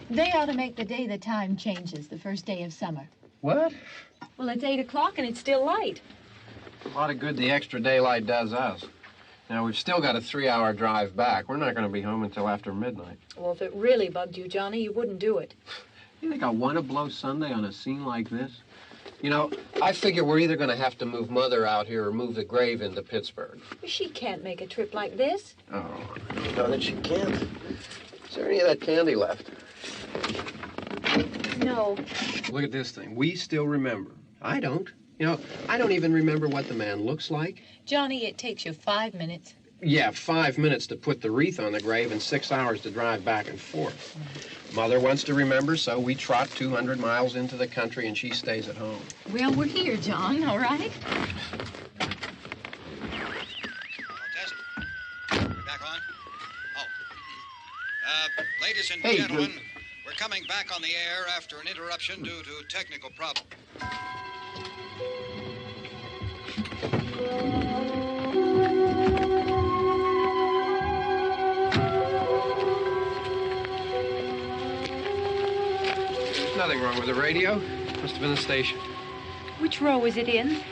They ought to make the day the time changes, the first day of summer. What? Well, it's 8 o'clock and it's still light. A lot of good the extra daylight does us. Now, we've still got a 3-hour drive back. We're not going to be home until after midnight. Well, if it really bugged you, Johnny, you wouldn't do it. You think I want to blow Sunday on a scene like this? You know, I figure we're either going to have to move Mother out here or move the grave into Pittsburgh. She can't make a trip like this. Oh, no, that she can't. Is there any of that candy left? No. Look at this thing. We still remember. I don't. You know, I don't even remember what the man looks like. Johnny, it takes you 5 minutes. Yeah, 5 minutes to put the wreath on the grave and 6 hours to drive back and forth. Mother wants to remember, so we trot 200 miles into the country and she stays at home. Well, we're here, John, all right? Test. Back on? Oh. Ladies and Hey, gentlemen, we're coming back on the air after an interruption due to technical problem. There's nothing wrong with the radio. Must have been the station. Which row is it in?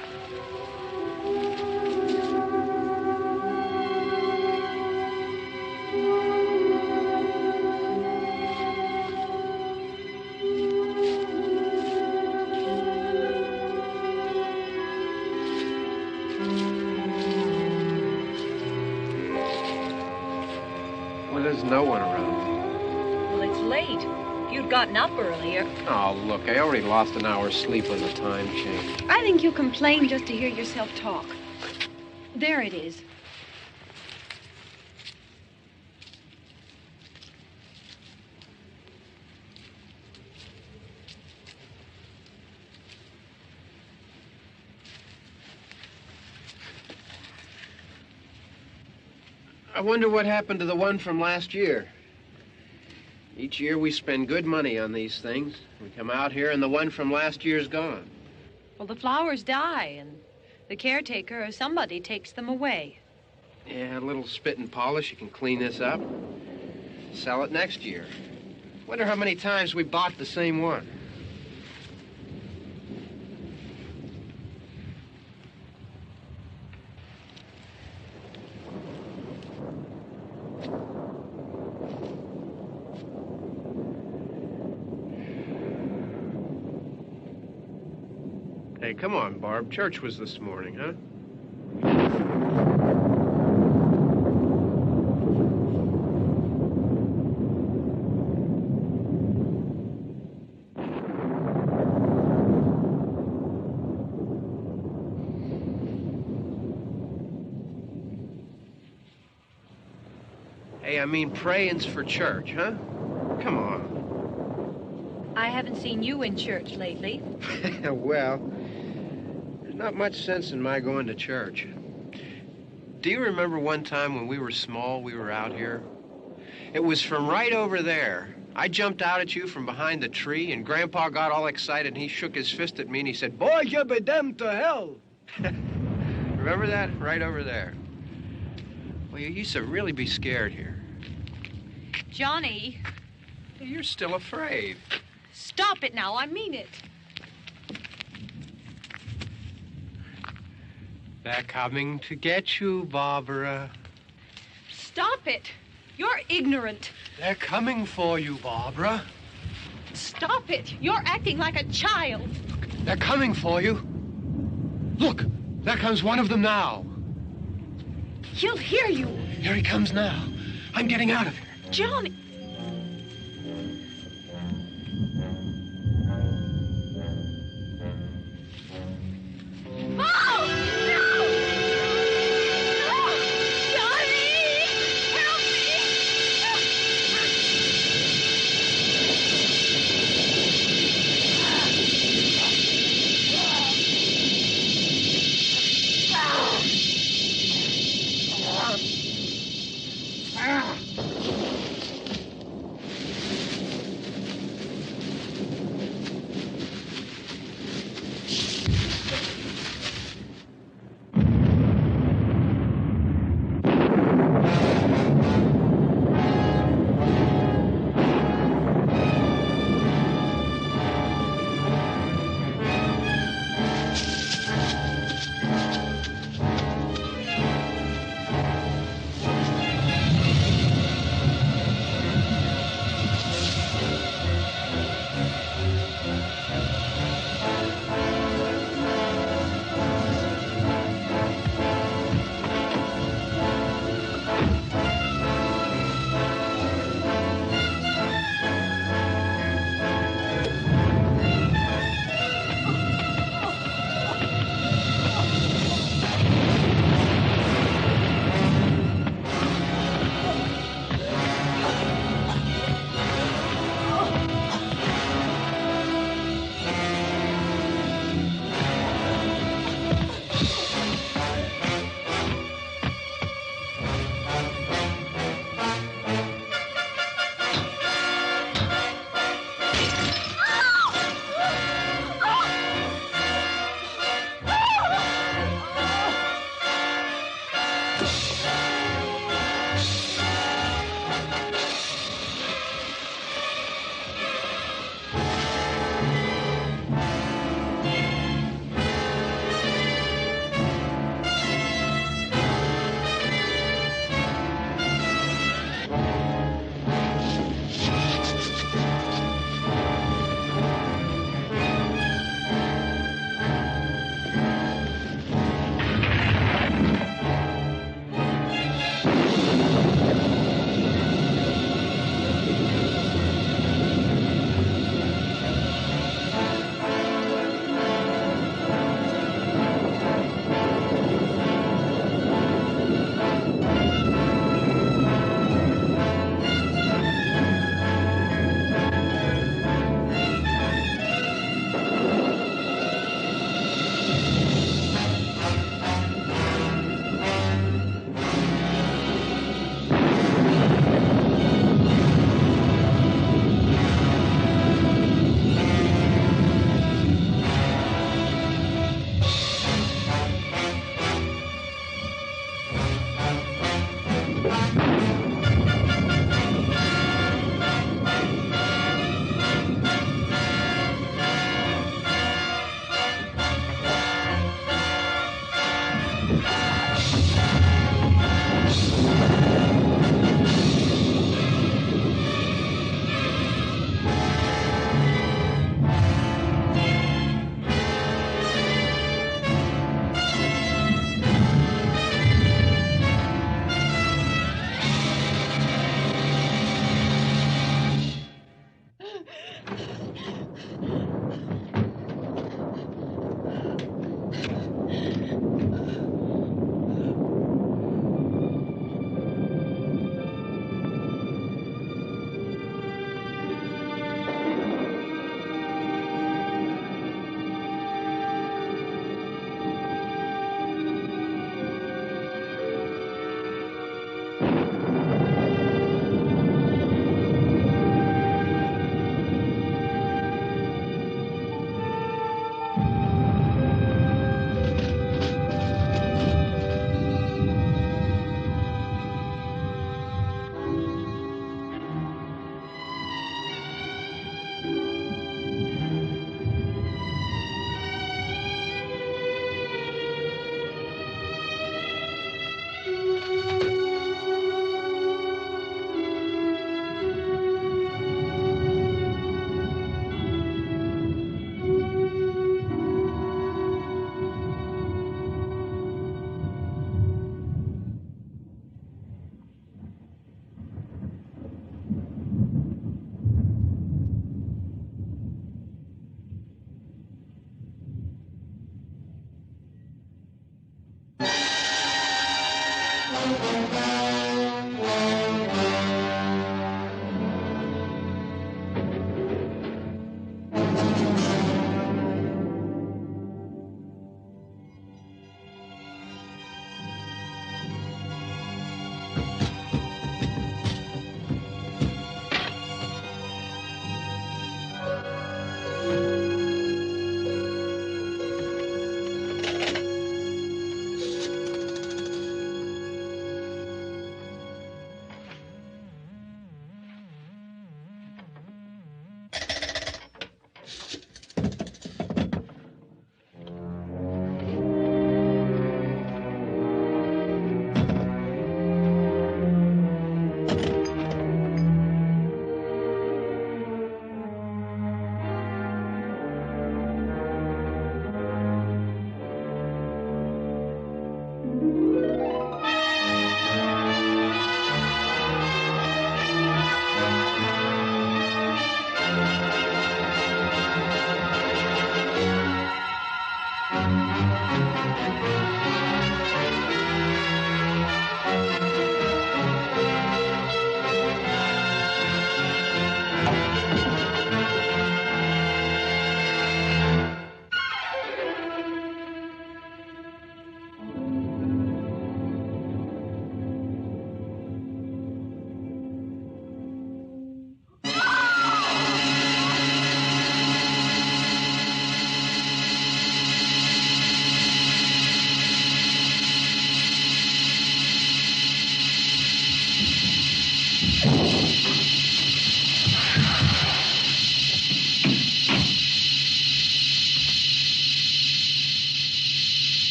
Well, there's no one around. Well, it's late. If you'd gotten up earlier. Oh, look, I already lost an hour's sleep on the time change. I think you complain just to hear yourself talk. There it is. I wonder what happened to the one from last year. Each year we spend good money on these things. We come out here and the one from last year's gone. Well, the flowers die, and the caretaker or somebody takes them away. Yeah, a little spit and polish. You can clean this up. Sell it next year. Wonder how many times we bought the same one. Hey, come on, Barb. Church was this morning, huh? Hey, I mean praying's for church, huh? Come on. I haven't seen you in church lately. Well, there's not much sense in my going to church. Do you remember one time when we were small, we were out here? It was from right over there. I jumped out at you from behind the tree, and Grandpa got all excited, and he shook his fist at me, and he said, "Boy, you be damned to hell." Remember that? Right over there. Well, you used to really be scared here. Johnny, You're still afraid. stop it now. I mean it. They're coming to get you, Barbara. Stop it. You're ignorant. They're coming for you, Barbara. Stop it. You're acting like a child. They're coming for you. Look, there comes one of them now. He'll hear you. Here he comes now. I'm getting out of here. Johnny. Oh! No! No! Johnny! Help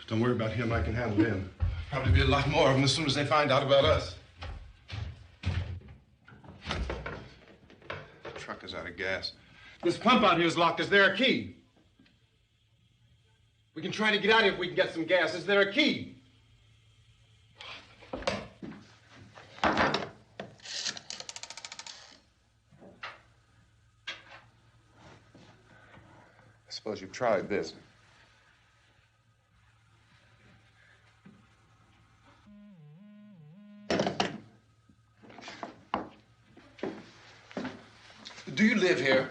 Don't worry about him. I can handle him. Probably be a lot more of them as soon as they find out about us. The truck is out of gas. This pump out here is locked. Is there a key? We can try to get out of here if we can get some gas. Is there a key? I suppose you've tried this. Do you live here?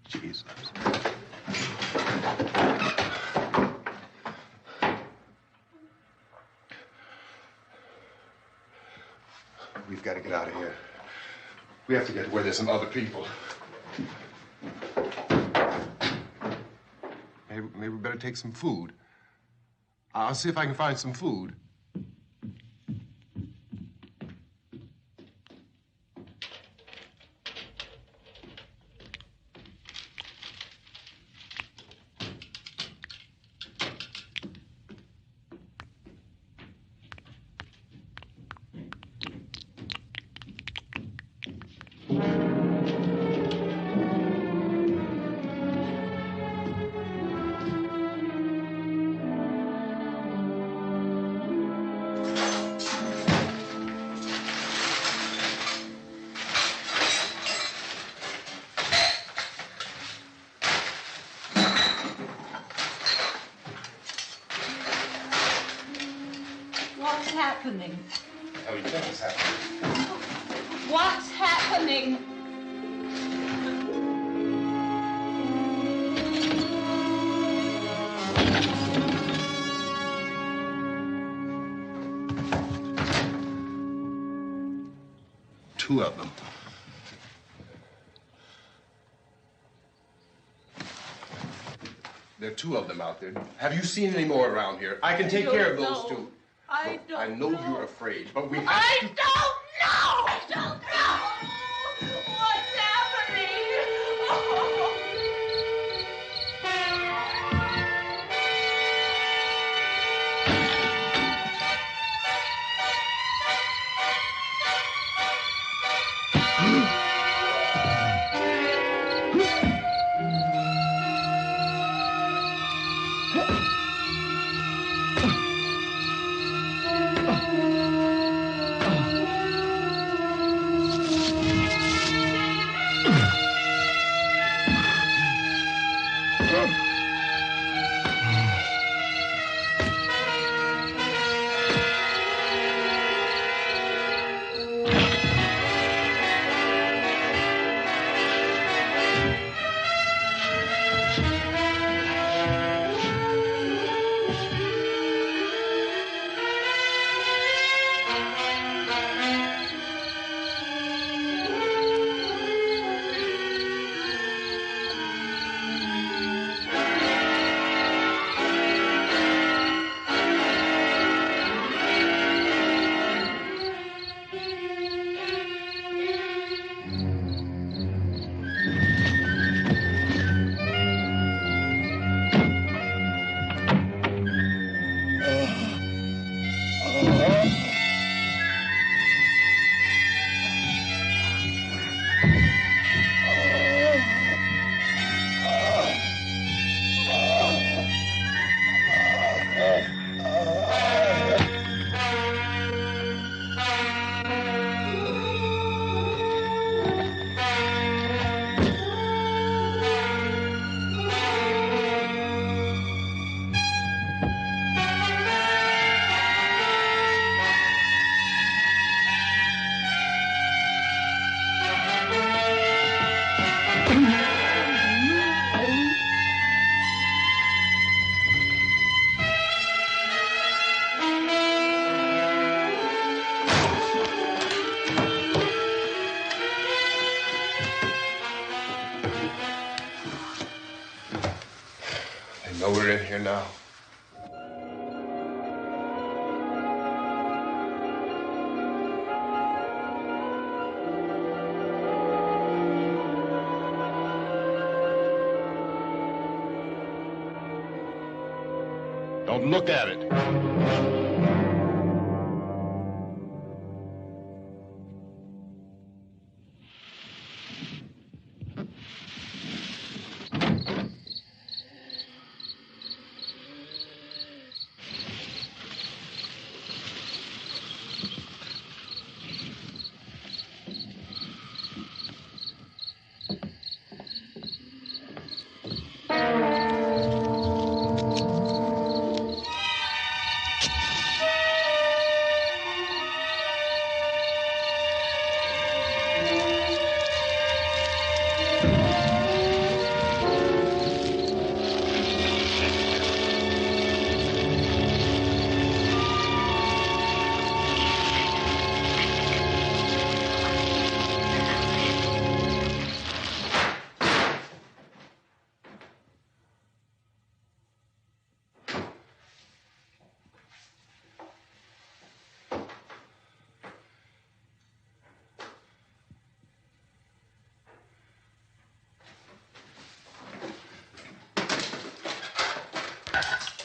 Jesus. We've got to get out of here. We have to get to where there's some other people. Maybe we better take some food. I'll see if I can find some food. What's happening? How do you think it's happening? What's happening? Two of them. There are two of them out there. Have you seen any more around here? I can take care of those two. I Look, I know you're afraid, but we have I to... don't know! I don't know! What's happening? I know we're in here now. Don't look at it.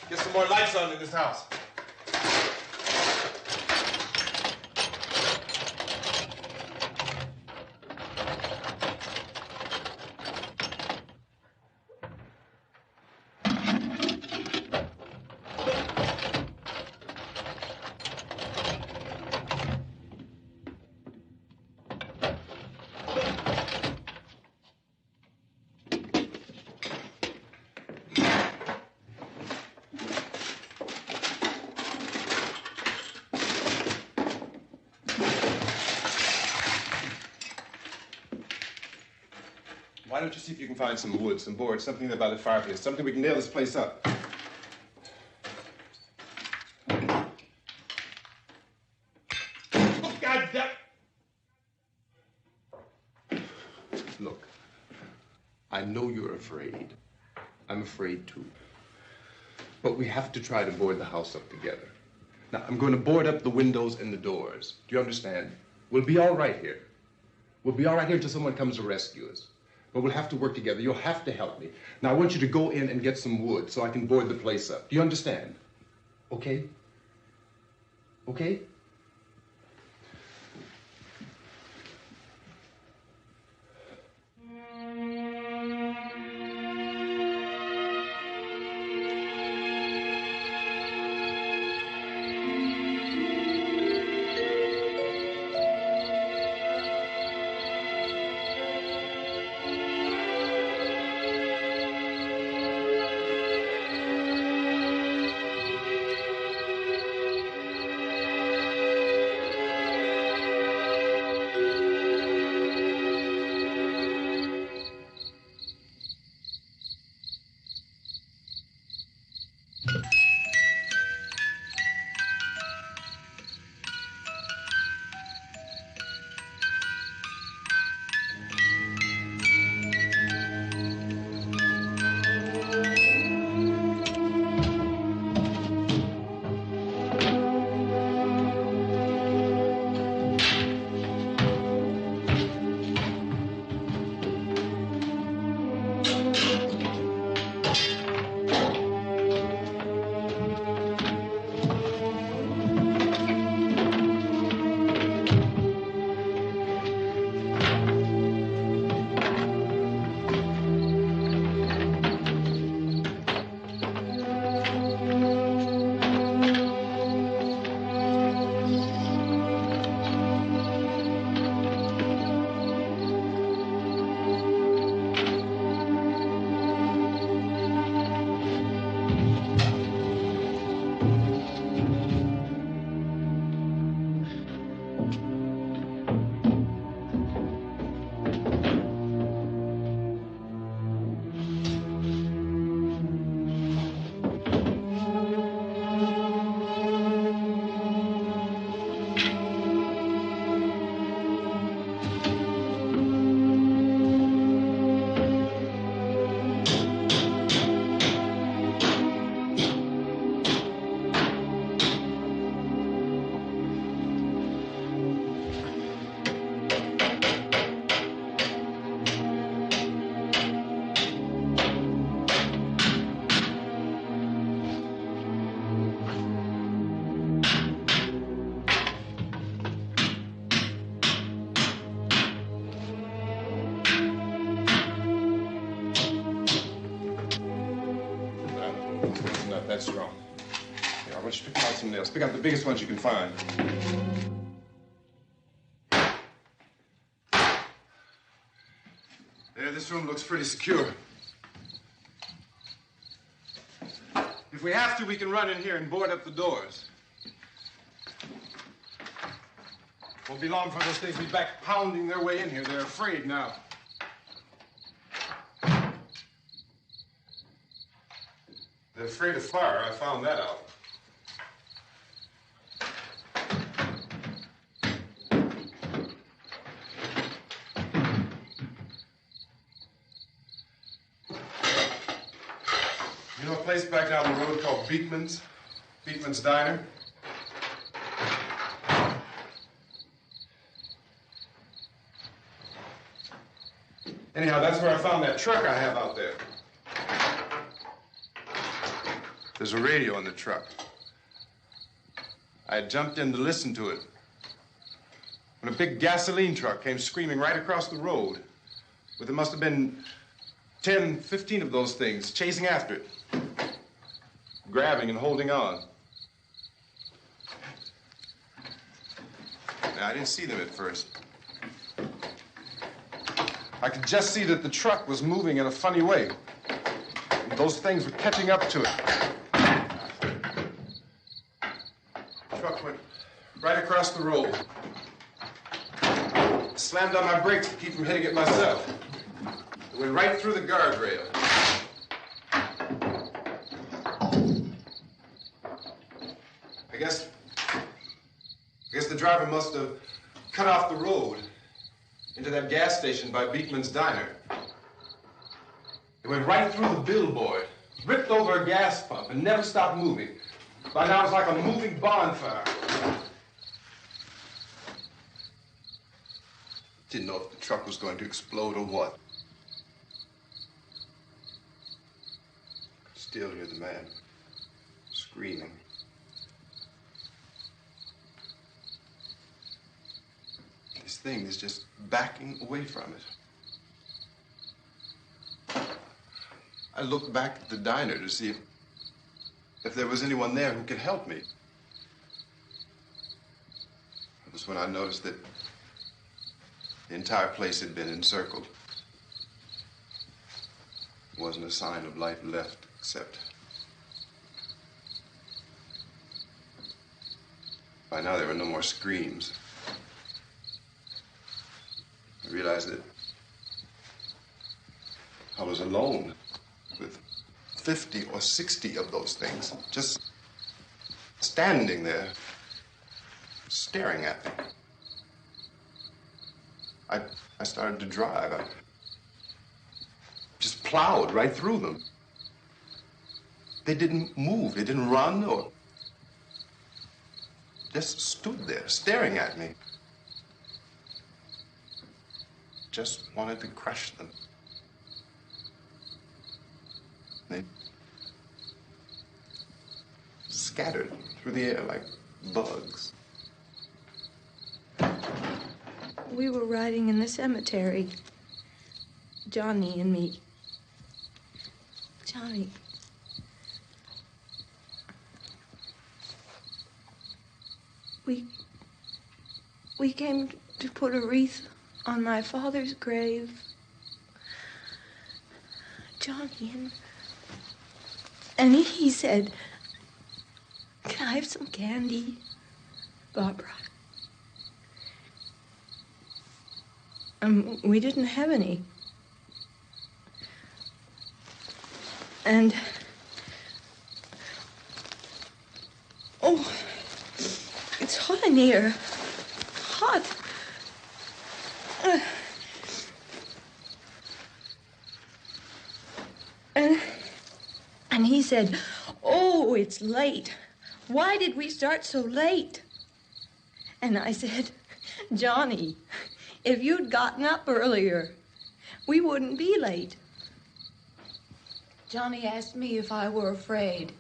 Get some more lights on in this house. Why don't you see if you can find some wood, some boards, something there by the fireplace, something we can nail this place up. Oh, God damn it! Look, I know you're afraid. I'm afraid too. But we have to try to board the house up together. Now, I'm going to board up the windows and the doors. Do you understand? We'll be all right here. We'll be all right here until someone comes to rescue us. But we'll have to work together. You'll have to help me. Now, I want you to go in and get some wood so I can board the place up. Do you understand? Okay? Okay? you pick out some nails. Pick out the biggest ones you can find. There, this room looks pretty secure. If we have to, we can run in here and board up the doors. Won't be long before those things be back pounding their way in here. They're afraid now. They're afraid of fire. I found that out. You know a place back down the road called Beekman's? Beekman's Diner? Anyhow, that's where I found that truck I have out there. There's a radio in the truck. I had jumped in to listen to it when a big gasoline truck came screaming right across the road. There must have been 10, 15 of those things chasing after it, grabbing and holding on. Now, I didn't see them at first. I could just see that the truck was moving in a funny way. And those things were catching up to it. The truck went right across the road. Slammed on my brakes to keep from hitting it myself. It went right through the guardrail. I guess the driver must have cut off the road into that gas station by Beekman's Diner. It went right through the billboard, ripped over a gas pump, and never stopped moving. By now, it's like a moving bonfire. Didn't know if the truck was going to explode or what. Still hear the man screaming. This thing is just backing away from it. I looked back at the diner to see if there was anyone there who could help me. It was when I noticed that the entire place had been encircled. There wasn't a sign of life left except by now there were no more screams. I realized that I was alone with 50 or 60 of those things, just standing there, staring at me. I started to drive. I just plowed right through them. They didn't move. They didn't run or just stood there, staring at me. Just wanted to crush them. They scattered through the air like bugs. We were riding in the cemetery, Johnny and me. Johnny. We came to put a wreath on my father's grave. Johnny, and he said, "Can I have some candy, Barbra?" We didn't have any. And, oh, it's hot in here. Hot. And he said, "Oh, it's late. Why did we start so late?" And I said, "Johnny, if you'd gotten up earlier, we wouldn't be late." Johnny asked me if I were afraid.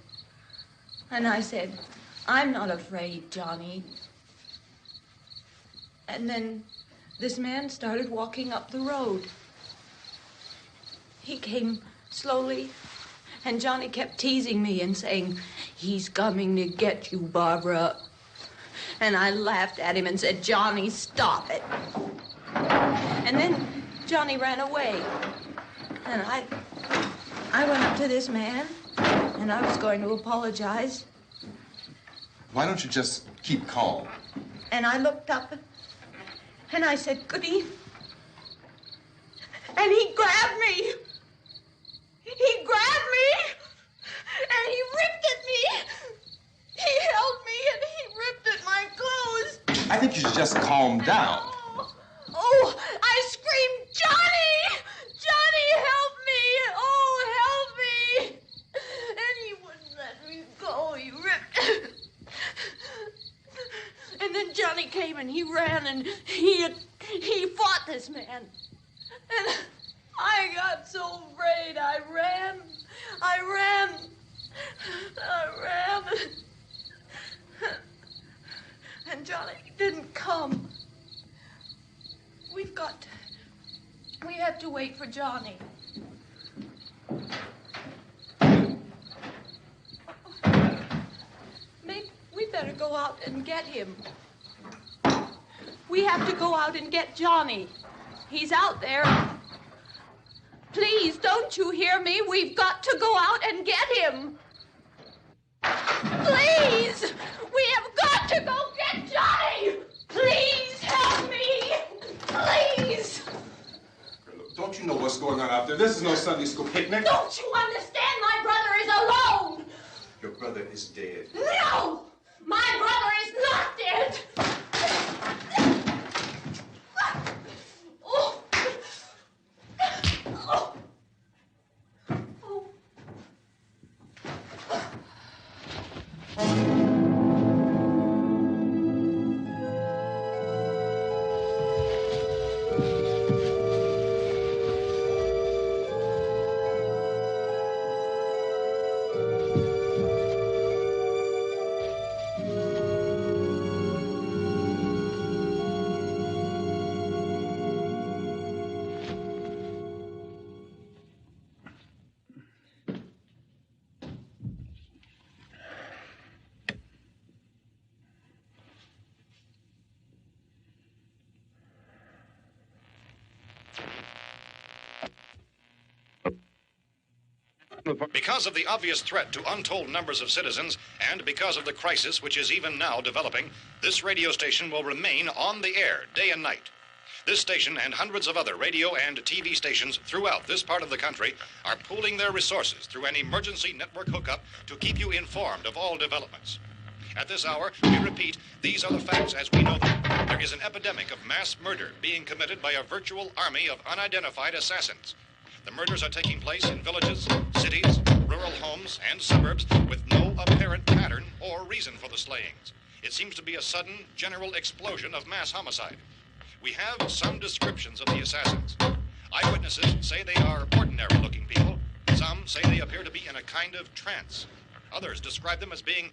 And I said, "I'm not afraid, Johnny." And then this man started walking up the road. He came slowly And Johnny kept teasing me and saying, "He's coming to get you, Barbara." And I laughed at him and said, "Johnny, stop it." And then Johnny ran away. And I went up to this man, and I was going to apologize. Why don't you just keep calm? And I looked up, and I said, "Goody." And he grabbed me. He grabbed me, and he ripped at me. He held me, and he ripped at my clothes. I think you should just calm down. Oh, I screamed, "Johnny! Johnny, help me! Oh, help me!" And he wouldn't let me go. He ripped. And then Johnny came, and he ran, and he fought this man. And I got so afraid. I ran. And Johnny didn't come. We have to wait for Johnny. Maybe we better go out and get him. We have to go out and get Johnny. He's out there. Please, don't you hear me? We've got to go out and get him. Please! We have got to go get Johnny! Please help me! Please! Look, don't you know what's going on out there? This is no Sunday school picnic. Don't you understand? My brother is alone! Your brother is dead. No! My brother is not dead! Oh. Oh. Because of the obvious threat to untold numbers of citizens, and because of the crisis which is even now developing, this radio station will remain on the air day and night. This station and hundreds of other radio and TV stations throughout this part of the country are pooling their resources through an emergency network hookup to keep you informed of all developments. At this hour, we repeat, these are the facts as we know them. There is an epidemic of mass murder being committed by a virtual army of unidentified assassins. The murders are taking place in villages, cities, rural homes, and suburbs with no apparent pattern or reason for the slayings. It seems to be a sudden, general explosion of mass homicide. We have some descriptions of the assassins. Eyewitnesses say they are ordinary-looking people. Some say they appear to be in a kind of trance. Others describe them as being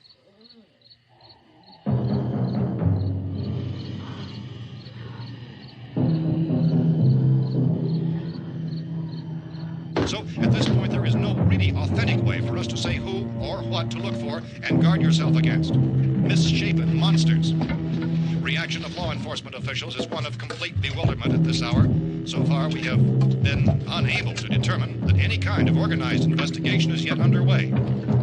So, at this point, there is no really authentic way for us to say who or what to look for and guard yourself against. Misshapen monsters. Reaction of law enforcement officials is one of complete bewilderment at this hour. So far, we have been unable to determine that any kind of organized investigation is yet underway.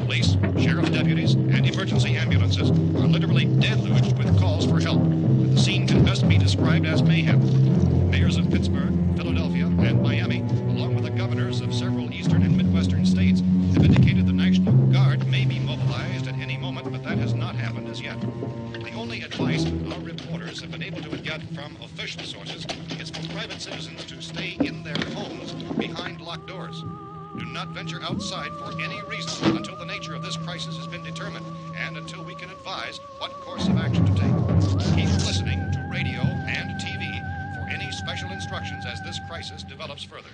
Police, sheriff's deputies, and emergency ambulances are literally deluged with calls for help. The scene can best be described as mayhem. Mayors of Pittsburgh, Philadelphia, and Miami, along with the governors of several eastern and midwestern states, have indicated the National Guard may be mobilized at any moment, but that has not happened as yet. The only advice our reporters have been able to get from official sources is for private citizens to stay in their homes behind locked doors. Do not venture outside for any reason until the nature of this crisis has been determined and until we can advise what course of action to take. Keep listening to radio and TV for any special instructions as this crisis develops further.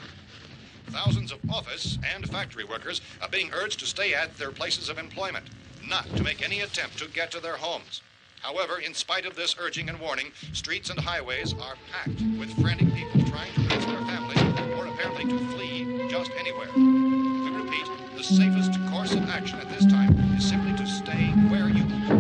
Thousands of office and factory workers are being urged to stay at their places of employment, not to make any attempt to get to their homes. However, in spite of this urging and warning, streets and highways are packed with frantic people trying to reach their families or apparently to flee just anywhere. We repeat, the safest course of action at this time is simply to stay where you are.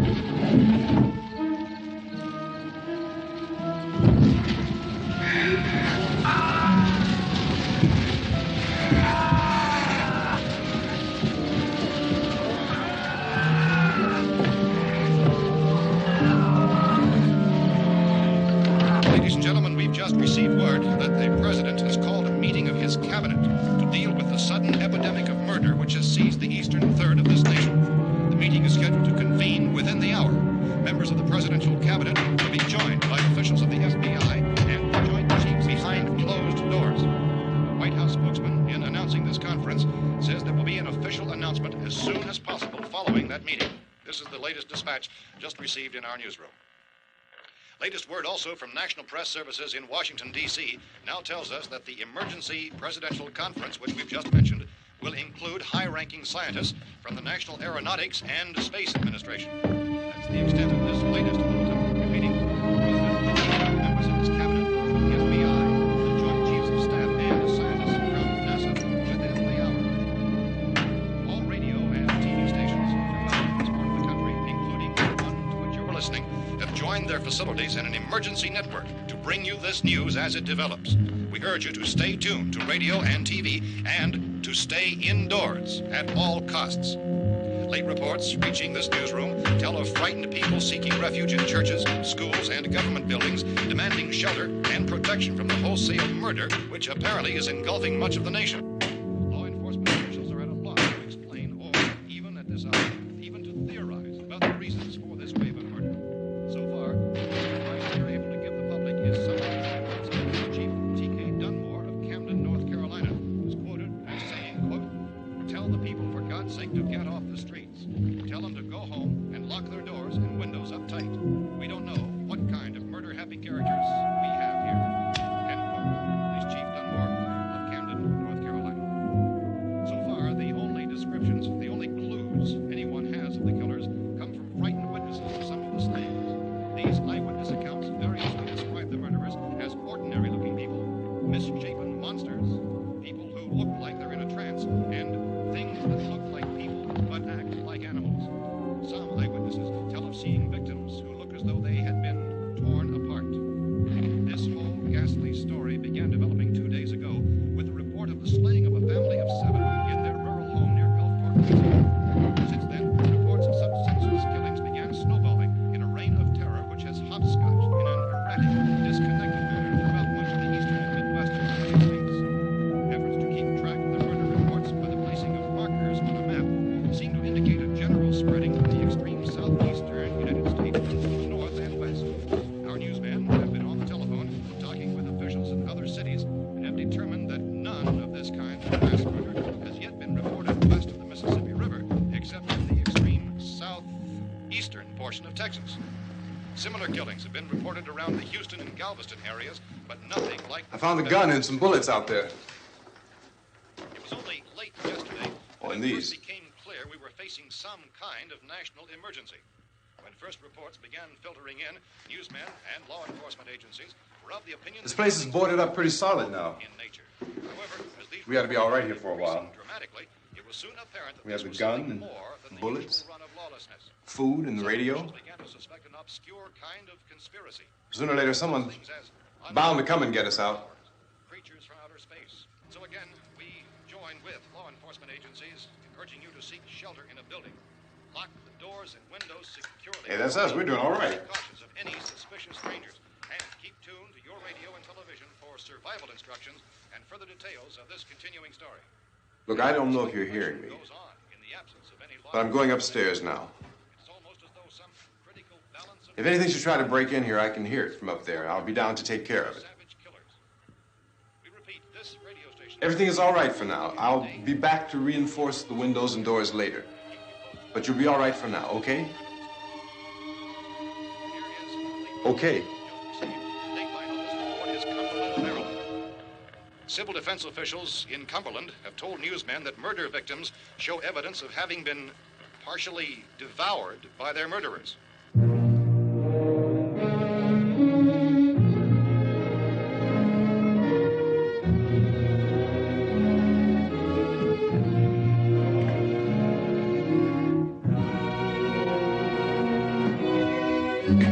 Ladies and gentlemen, we've just received word that the President has called a meeting of his cabinet to deal with the sudden epidemic of murder which has seized the eastern third of this nation. The meeting is scheduled to convene within the hour. Members of the presidential cabinet will be joined by officials of the FBI and the Joint Chiefs behind closed doors. The White House spokesman, in announcing this conference, says there will be an official announcement as soon as possible following that meeting. This is the latest dispatch just received in our newsroom. Latest word also from National Press Services in Washington, D.C. now tells us that the emergency presidential conference, which we've just mentioned, will include high-ranking scientists from the National Aeronautics and Space Administration. That's the extent of this latest bulletin. Repeating, members of his cabinet, the FBI, the Joint Chiefs of Staff, and scientists from NASA within the hour. All radio and TV stations throughout this part of the country, including the one to which you're listening, have joined their facilities in an emergency network to bring you this news as it develops. We urge you to stay tuned to radio and TV and to stay indoors at all costs. Late reports reaching this newsroom tell of frightened people seeking refuge in churches, schools, and government buildings, demanding shelter and protection from the wholesale murder which apparently is engulfing much of the nation. Law enforcement officials are at a loss to explain or, even at this hour, even to theorize about the reasons for this wave of murder. So far, the advice we are able to give the public is something that Chief T.K. Dunmore of Camden, North Carolina, was quoted as saying, quote, "Tell the people, for God's sake, to get off the streets. Tell them to go home and lock their doors and windows up tight. We don't know what kind of murder-happy characters we have here." End quote. This Chief Dunmore of Camden, North Carolina. So far, the only descriptions, the only clues anyone has of the killers come from frightened witnesses of some of the slayings. These eyewitness accounts variously describe the murderers as ordinary-looking people, misshapen monsters, people who look like they're in a trance, and things that look like people but act like animals. Some eyewitnesses tell of seeing victims who look as though they had been torn apart. This whole ghastly story began developing 2 days ago with the report of the slaying of a family of 7 in their rural home near Gulfport, Louisiana. Since then, reports of such senseless killings began snowballing in a reign of terror which has hopscotched in an erratic, disconnected manner throughout much of the eastern and midwestern United States. Efforts to keep track of the murder reports by the placing of markers on a map seem to indicate a general spreading from the extreme southeastern United States to the north and west. Our newsmen have been on the telephone talking with officials in other cities and have determined that none of this kind of mass murder has yet been reported west of the Mississippi River, except in the extreme southeastern portion of Texas. Similar killings have been reported around the Houston and Galveston areas, but nothing like... I found a gun and some bullets out there. It was only late yesterday and it these. first became clear we were facing some kind of national emergency. When first reports began filtering in, newsmen and law enforcement agencies were of the opinion This that place is boarded up pretty solid now. in nature. However, as these We ought to be all right here for a while. dramatically, it was soon apparent that We have this the was gun something and more than the bullets, usual run of lawlessness. food and the Some radio. officials began to suspect an obscure kind of conspiracy. Sooner or later, someone's Things as bound to come and get us out. creatures from outer space. So again, we join with law enforcement agencies urging you to seek shelter in a building. Lock the doors and windows securely. Hey, that's us. We're doing all right. Be cautious of any suspicious strangers. And keep tuned to your radio and television for survival instructions and further details of this continuing story. Look, I don't know if you're hearing me, Goes on in the absence of any law. but I'm going upstairs now. It's almost as though some critical balance of If anything should try to break in here, I can hear it from up there. I'll be down to take care of it. savage killers. We repeat, this radio station. Everything is all right for now. I'll be back to reinforce the windows and doors later. But you'll be all right for now, okay? Okay. Civil defense officials in Cumberland have told newsmen that murder victims show evidence of having been partially devoured by their murderers. Consistent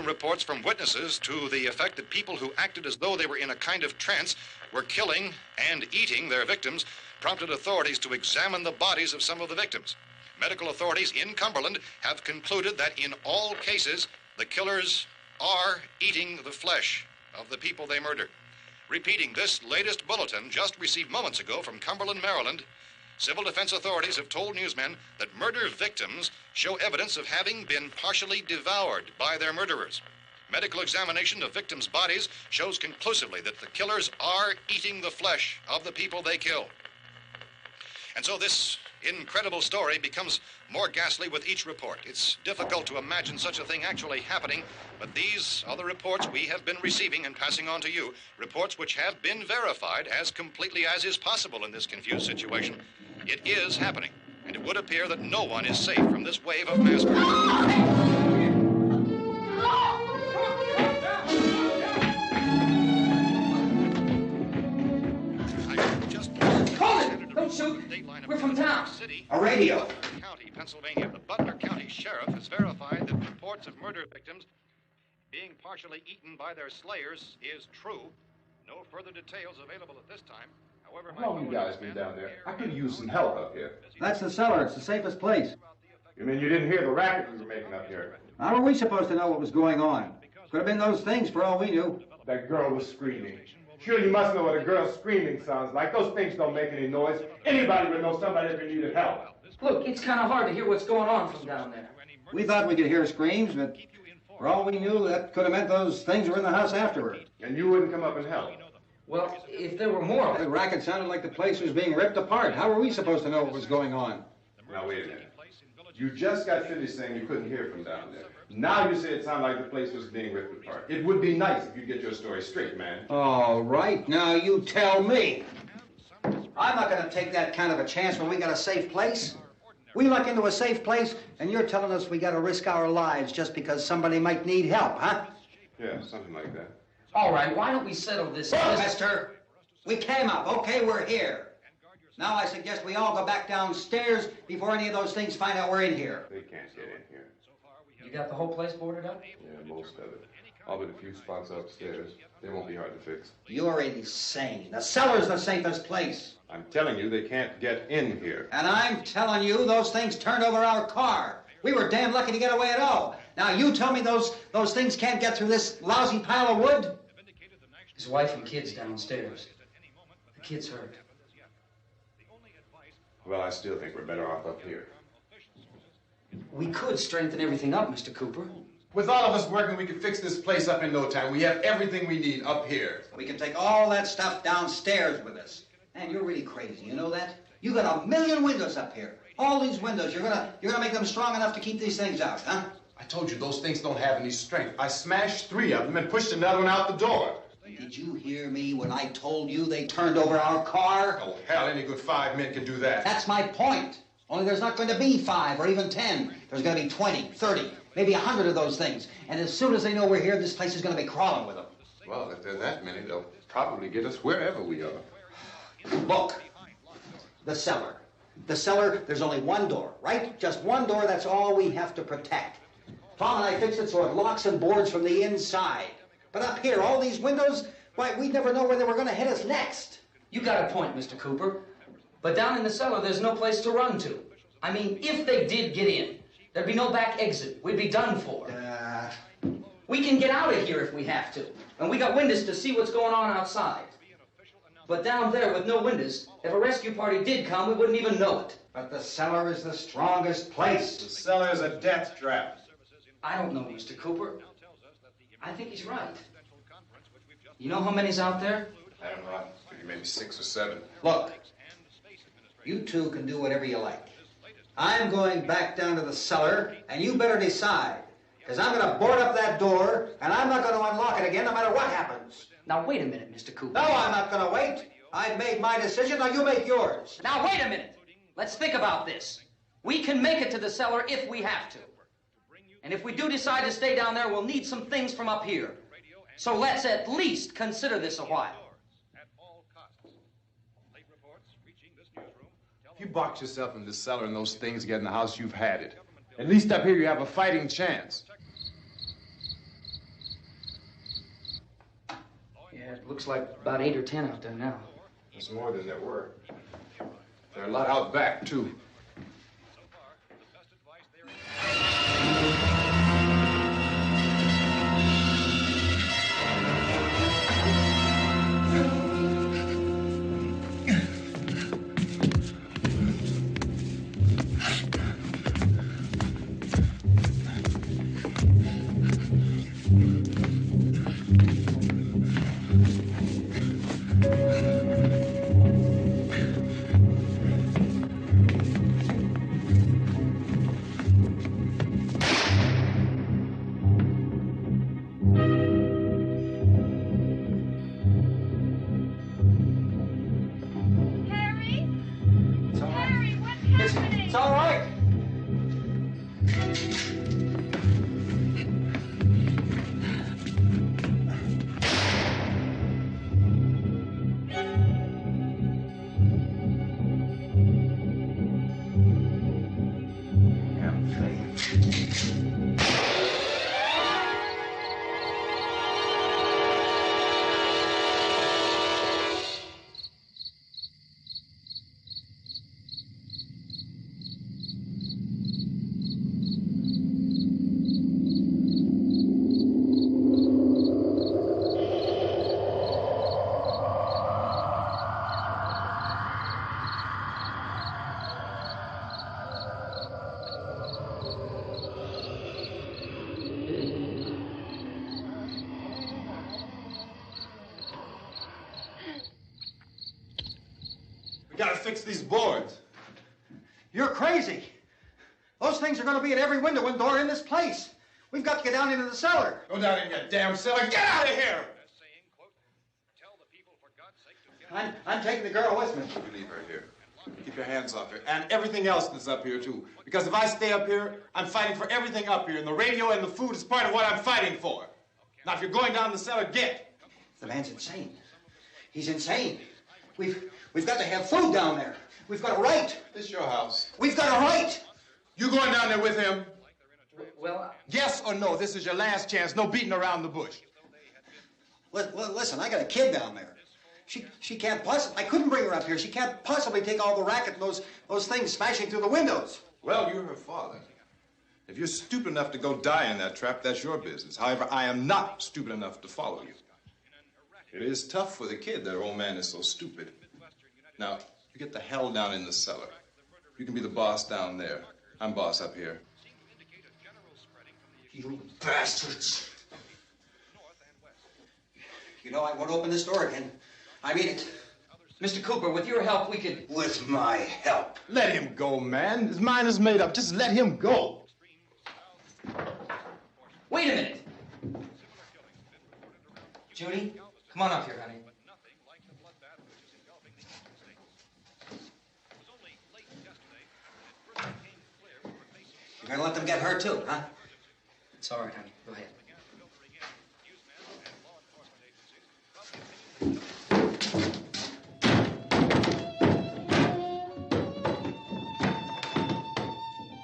reports from witnesses to the effect that people who acted as though they were in a kind of trance were killing and eating their victims prompted authorities to examine the bodies of some of the victims. Medical authorities in Cumberland have concluded that in all cases, the killers are eating the flesh of the people they murdered. Repeating this latest bulletin just received moments ago from Cumberland, Maryland, civil defense authorities have told newsmen that murder victims show evidence of having been partially devoured by their murderers. Medical examination of victims' bodies shows conclusively that the killers are eating the flesh of the people they kill. And so this incredible story becomes more ghastly with each report. It's difficult to imagine such a thing actually happening, but these are the reports we have been receiving and passing on to you, reports which have been verified as completely as is possible in this confused situation. It is happening, and it would appear that no one is safe from this wave of mass murder. Don't shoot. We're from town. A radio. County, Pennsylvania. The Butler County Sheriff has verified that reports of murder victims being partially eaten by their slayers is true. No further details available at this time. However, How long you guys been down there? I could use some help up here. That's the cellar. It's the safest place. You mean you didn't hear the racket we were making up here? How are we supposed to know what was going on? Could have been those things for all we knew. That girl was screaming. Sure, you must know what a girl screaming sounds like. Those things don't make any noise. Anybody would know somebody ever needed help. Look, it's kind of hard to hear what's going on from down there. We thought we could hear screams, but for all we knew, that could have meant those things were in the house afterward. And you wouldn't come up and help? Well, if there were more... The racket sounded like the place was being ripped apart. How were we supposed to know what was going on? Now, wait a minute. You just got finished saying you couldn't hear from down there. Now you say it sounded like the place was being ripped apart. It would be nice if you get your story straight, man. All right, now you tell me. I'm not going to take that kind of a chance when we got a safe place. We luck into a safe place, and you're telling us we got to risk our lives just because somebody might need help, huh? Yeah, something like that. All right, why don't we settle this? Well, mister, we came up. Okay, we're here. Now I suggest we all go back downstairs before any of those things find out we're in here. They can't get in here. You got the whole place boarded up? Yeah, most of it. All but a few spots upstairs. They won't be hard to fix. You're insane. The cellar's the safest place. I'm telling you, they can't get in here. And I'm telling you, those things turned over our car. We were damn lucky to get away at all. Now you tell me those things can't get through this lousy pile of wood? His wife and kids downstairs. The kid's hurt. Well, I still think we're better off up here. We could strengthen everything up, Mr. Cooper. With all of us working, we can fix this place up in no time. We have everything we need up here. We can take all that stuff downstairs with us. Man, you're really crazy, you know that? You got 1 million windows up here. All these windows, you're gonna make them strong enough to keep these things out, huh? I told you those things don't have any strength. I smashed 3 of them and pushed another one out the door. Did you hear me when I told you they turned over our car? Oh, hell, any good 5 men can do that. That's my point. Only there's not going to be 5 or even 10. There's going to be 20, 30, maybe 100 of those things. And as soon as they know we're here, this place is going to be crawling with them. Well, if there are that many, they'll probably get us wherever we are. Look, the cellar. The cellar, there's only one door, right? Just one door, that's all we have to protect. Tom and I fixed it so it locks and boards from the inside. But up here, all these windows, why, we'd never know where they were going to hit us next. You got a point, Mr. Cooper. But down in the cellar, there's no place to run to. I mean, if they did get in, there'd be no back exit. We'd be done for. We can get out of here if we have to. And we got windows to see what's going on outside. But down there with no windows, if a rescue party did come, we wouldn't even know it. But the cellar is the strongest place. The cellar is a death trap. I don't know, Mr. Cooper. I think he's right. You know how many's out there? I don't know. Maybe 6 or 7. Look, you two can do whatever you like. I'm going back down to the cellar, and you better decide. Because I'm going to board up that door, and I'm not going to unlock it again no matter what happens. Now, wait a minute, Mr. Cooper. No, I'm not going to wait. I've made my decision, now you make yours. Now, wait a minute. Let's think about this. We can make it to the cellar if we have to. And if we do decide to stay down there, we'll need some things from up here. So let's at least consider this a while. If you box yourself in the cellar and those things get in the house, you've had it. At least up here you have a fighting chance. Yeah, it looks like about 8 or 10 out there now. There's more than there were. There are a lot out back, too. It's all right. We gotta fix these boards. You're crazy. Those things are going to be at every window and door in this place. We've got to get down into the cellar. Go down in your damn cellar. Get out of here! I'm taking the girl with me. You leave her here. Keep your hands off her. And everything else that's up here, too. Because if I stay up here, I'm fighting for everything up here. And the radio and the food is part of what I'm fighting for. Now, if you're going down the cellar, get. The man's insane. He's insane. We've got to have food down there. We've got a right. This is your house. We've got a right. You going down there with him? Well, Yes or no? This is your last chance. No beating around the bush. Listen, I got a kid down there. She can't possibly, I couldn't bring her up here. She can't possibly take all the racket and those things smashing through the windows. Well, you're her father. If you're stupid enough to go die in that trap, that's your business. However, I am not stupid enough to follow you. It is tough for the kid that her old man is so stupid. Now, you get the hell down in the cellar. You can be the boss down there. I'm boss up here. You bastards. You know, I won't open this door again. I mean it. Mr. Cooper, with your help, we could... With my help. Let him go, man. His mind is made up. Just let him go. Wait a minute. Judy, come on up here, honey. You're gonna let them get hurt too, huh? It's all right, honey. Go ahead.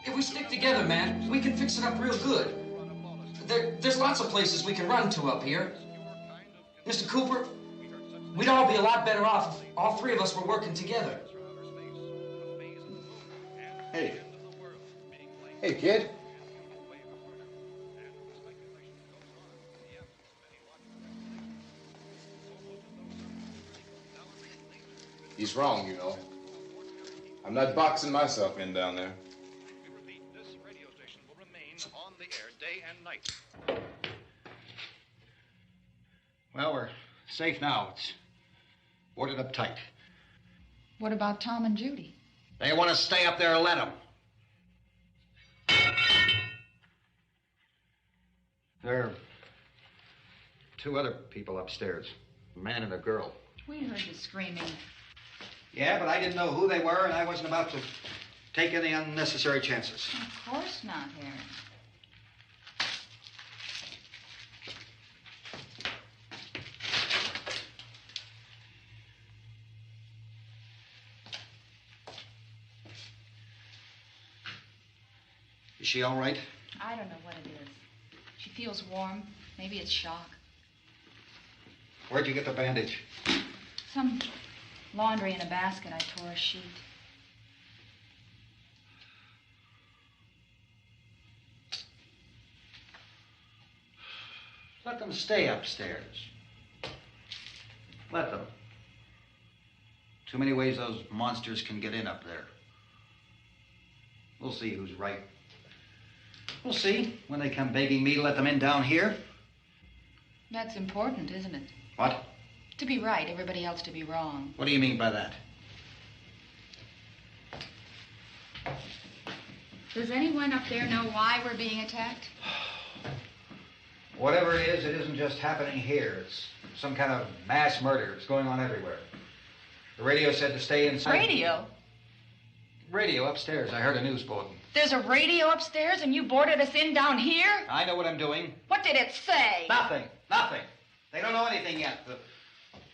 If we stick together, man, we can fix it up real good. There's lots of places we can run to up here. Mr. Cooper, we'd all be a lot better off if all three of us were working together. Hey. Hey, kid. He's wrong, you know. I'm not boxing myself in down there. This radio station will remain on the air day and night. Well, we're safe now. It's boarded up tight. What about Tom and Judy? They want to stay up there, let them. There are two other people upstairs, a man and a girl. We heard you screaming. Yeah, but I didn't know who they were, and I wasn't about to take any unnecessary chances. Of course not, Harry. Is she all right? I don't know what it is. She feels warm. Maybe it's shock. Where'd you get the bandage? Some laundry in a basket. I tore a sheet. Let them stay upstairs. Let them. Too many ways those monsters can get in up there. We'll see who's right. We'll see when they come begging me to let them in down here. That's important, isn't it? What? To be right, everybody else to be wrong. What do you mean by that? Does anyone up there know why we're being attacked? Whatever it isn't just happening here. It's some kind of mass murder. It's going on everywhere. The radio said to stay inside. Radio? Radio upstairs. I heard a news bulletin. There's a radio upstairs and you boarded us in down here? I know what I'm doing. What did it say? Nothing. Nothing. They don't know anything yet.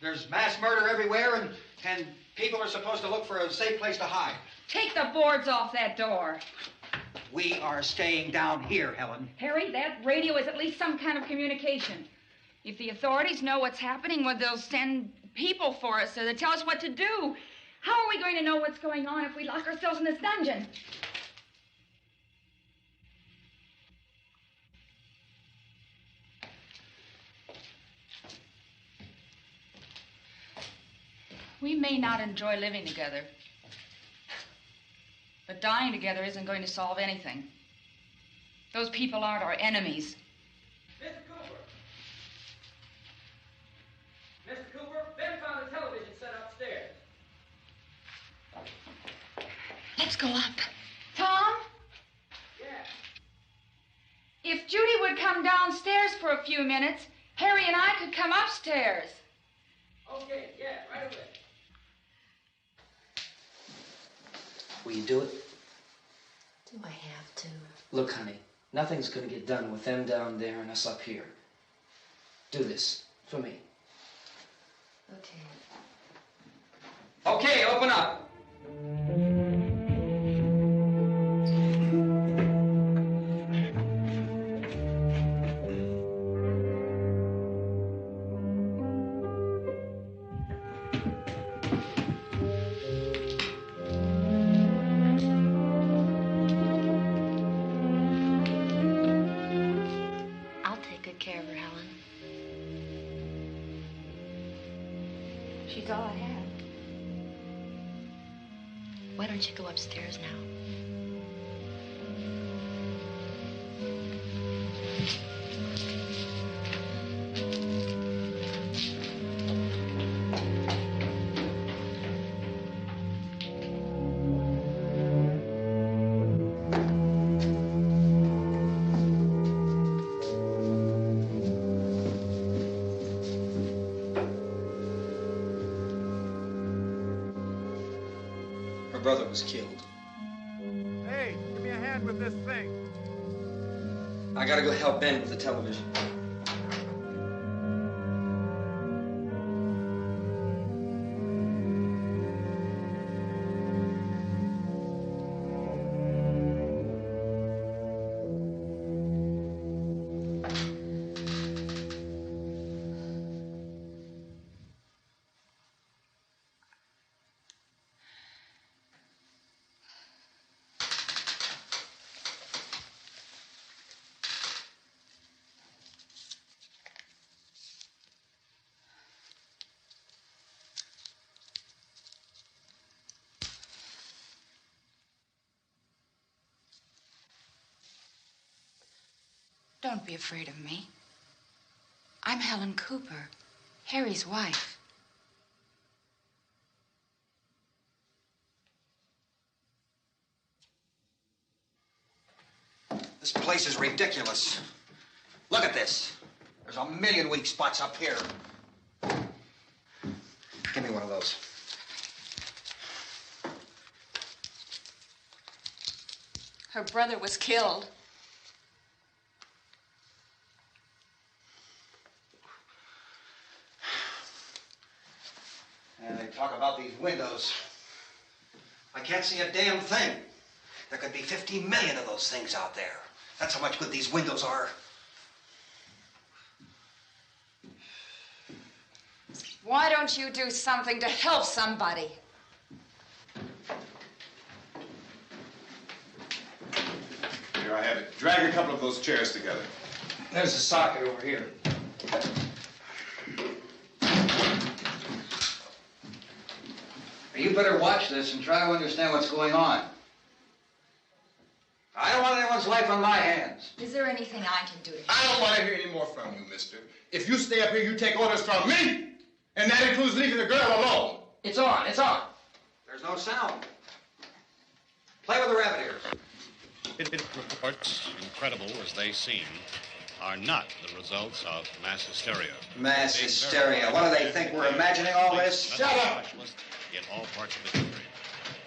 There's mass murder everywhere, and people are supposed to look for a safe place to hide. Take the boards off that door. We are staying down here, Helen. Harry, that radio is at least some kind of communication. If the authorities know what's happening, well, they'll send people for us to tell us what to do. How are we going to know what's going on if we lock ourselves in this dungeon? We may not enjoy living together, but dying together isn't going to solve anything. Those people aren't our enemies. Mr. Cooper! Mr. Cooper, Ben found the television set upstairs. Let's go up. Tom? Yeah. If Judy would come downstairs for a few minutes, Harry and I could come upstairs. Okay, yeah, right away. Will you do it? Do I have to? Look, honey, nothing's gonna get done with them down there and us up here. Do this for me. Okay. Okay, open up. She's all I have. Why don't you go upstairs now? Her brother was killed. Hey, give me a hand with this thing. I gotta go help Ben with the television. Don't be afraid of me. I'm Helen Cooper, Harry's wife. This place is ridiculous. Look at this. There's a million weak spots up here. Give me one of those. Her brother was killed. And they talk about these windows. I can't see a damn thing. There could be 15 million of those things out there. That's how much good these windows are. Why don't you do something to help somebody? Here, I have it. Drag a couple of those chairs together. There's a socket over here. You better watch this and try to understand what's going on. I don't want anyone's life on my hands. Is there anything I can do to help? I don't want to hear any more from you, mister. If you stay up here, you take orders from me. And that includes leaving the girl alone. It's on, it's on. There's no sound. Play with the rabbit ears. Reports, incredible as they seem, are not the results of mass hysteria. Mass hysteria. What do they think? We're imagining all this? Shut up! In all parts of the country.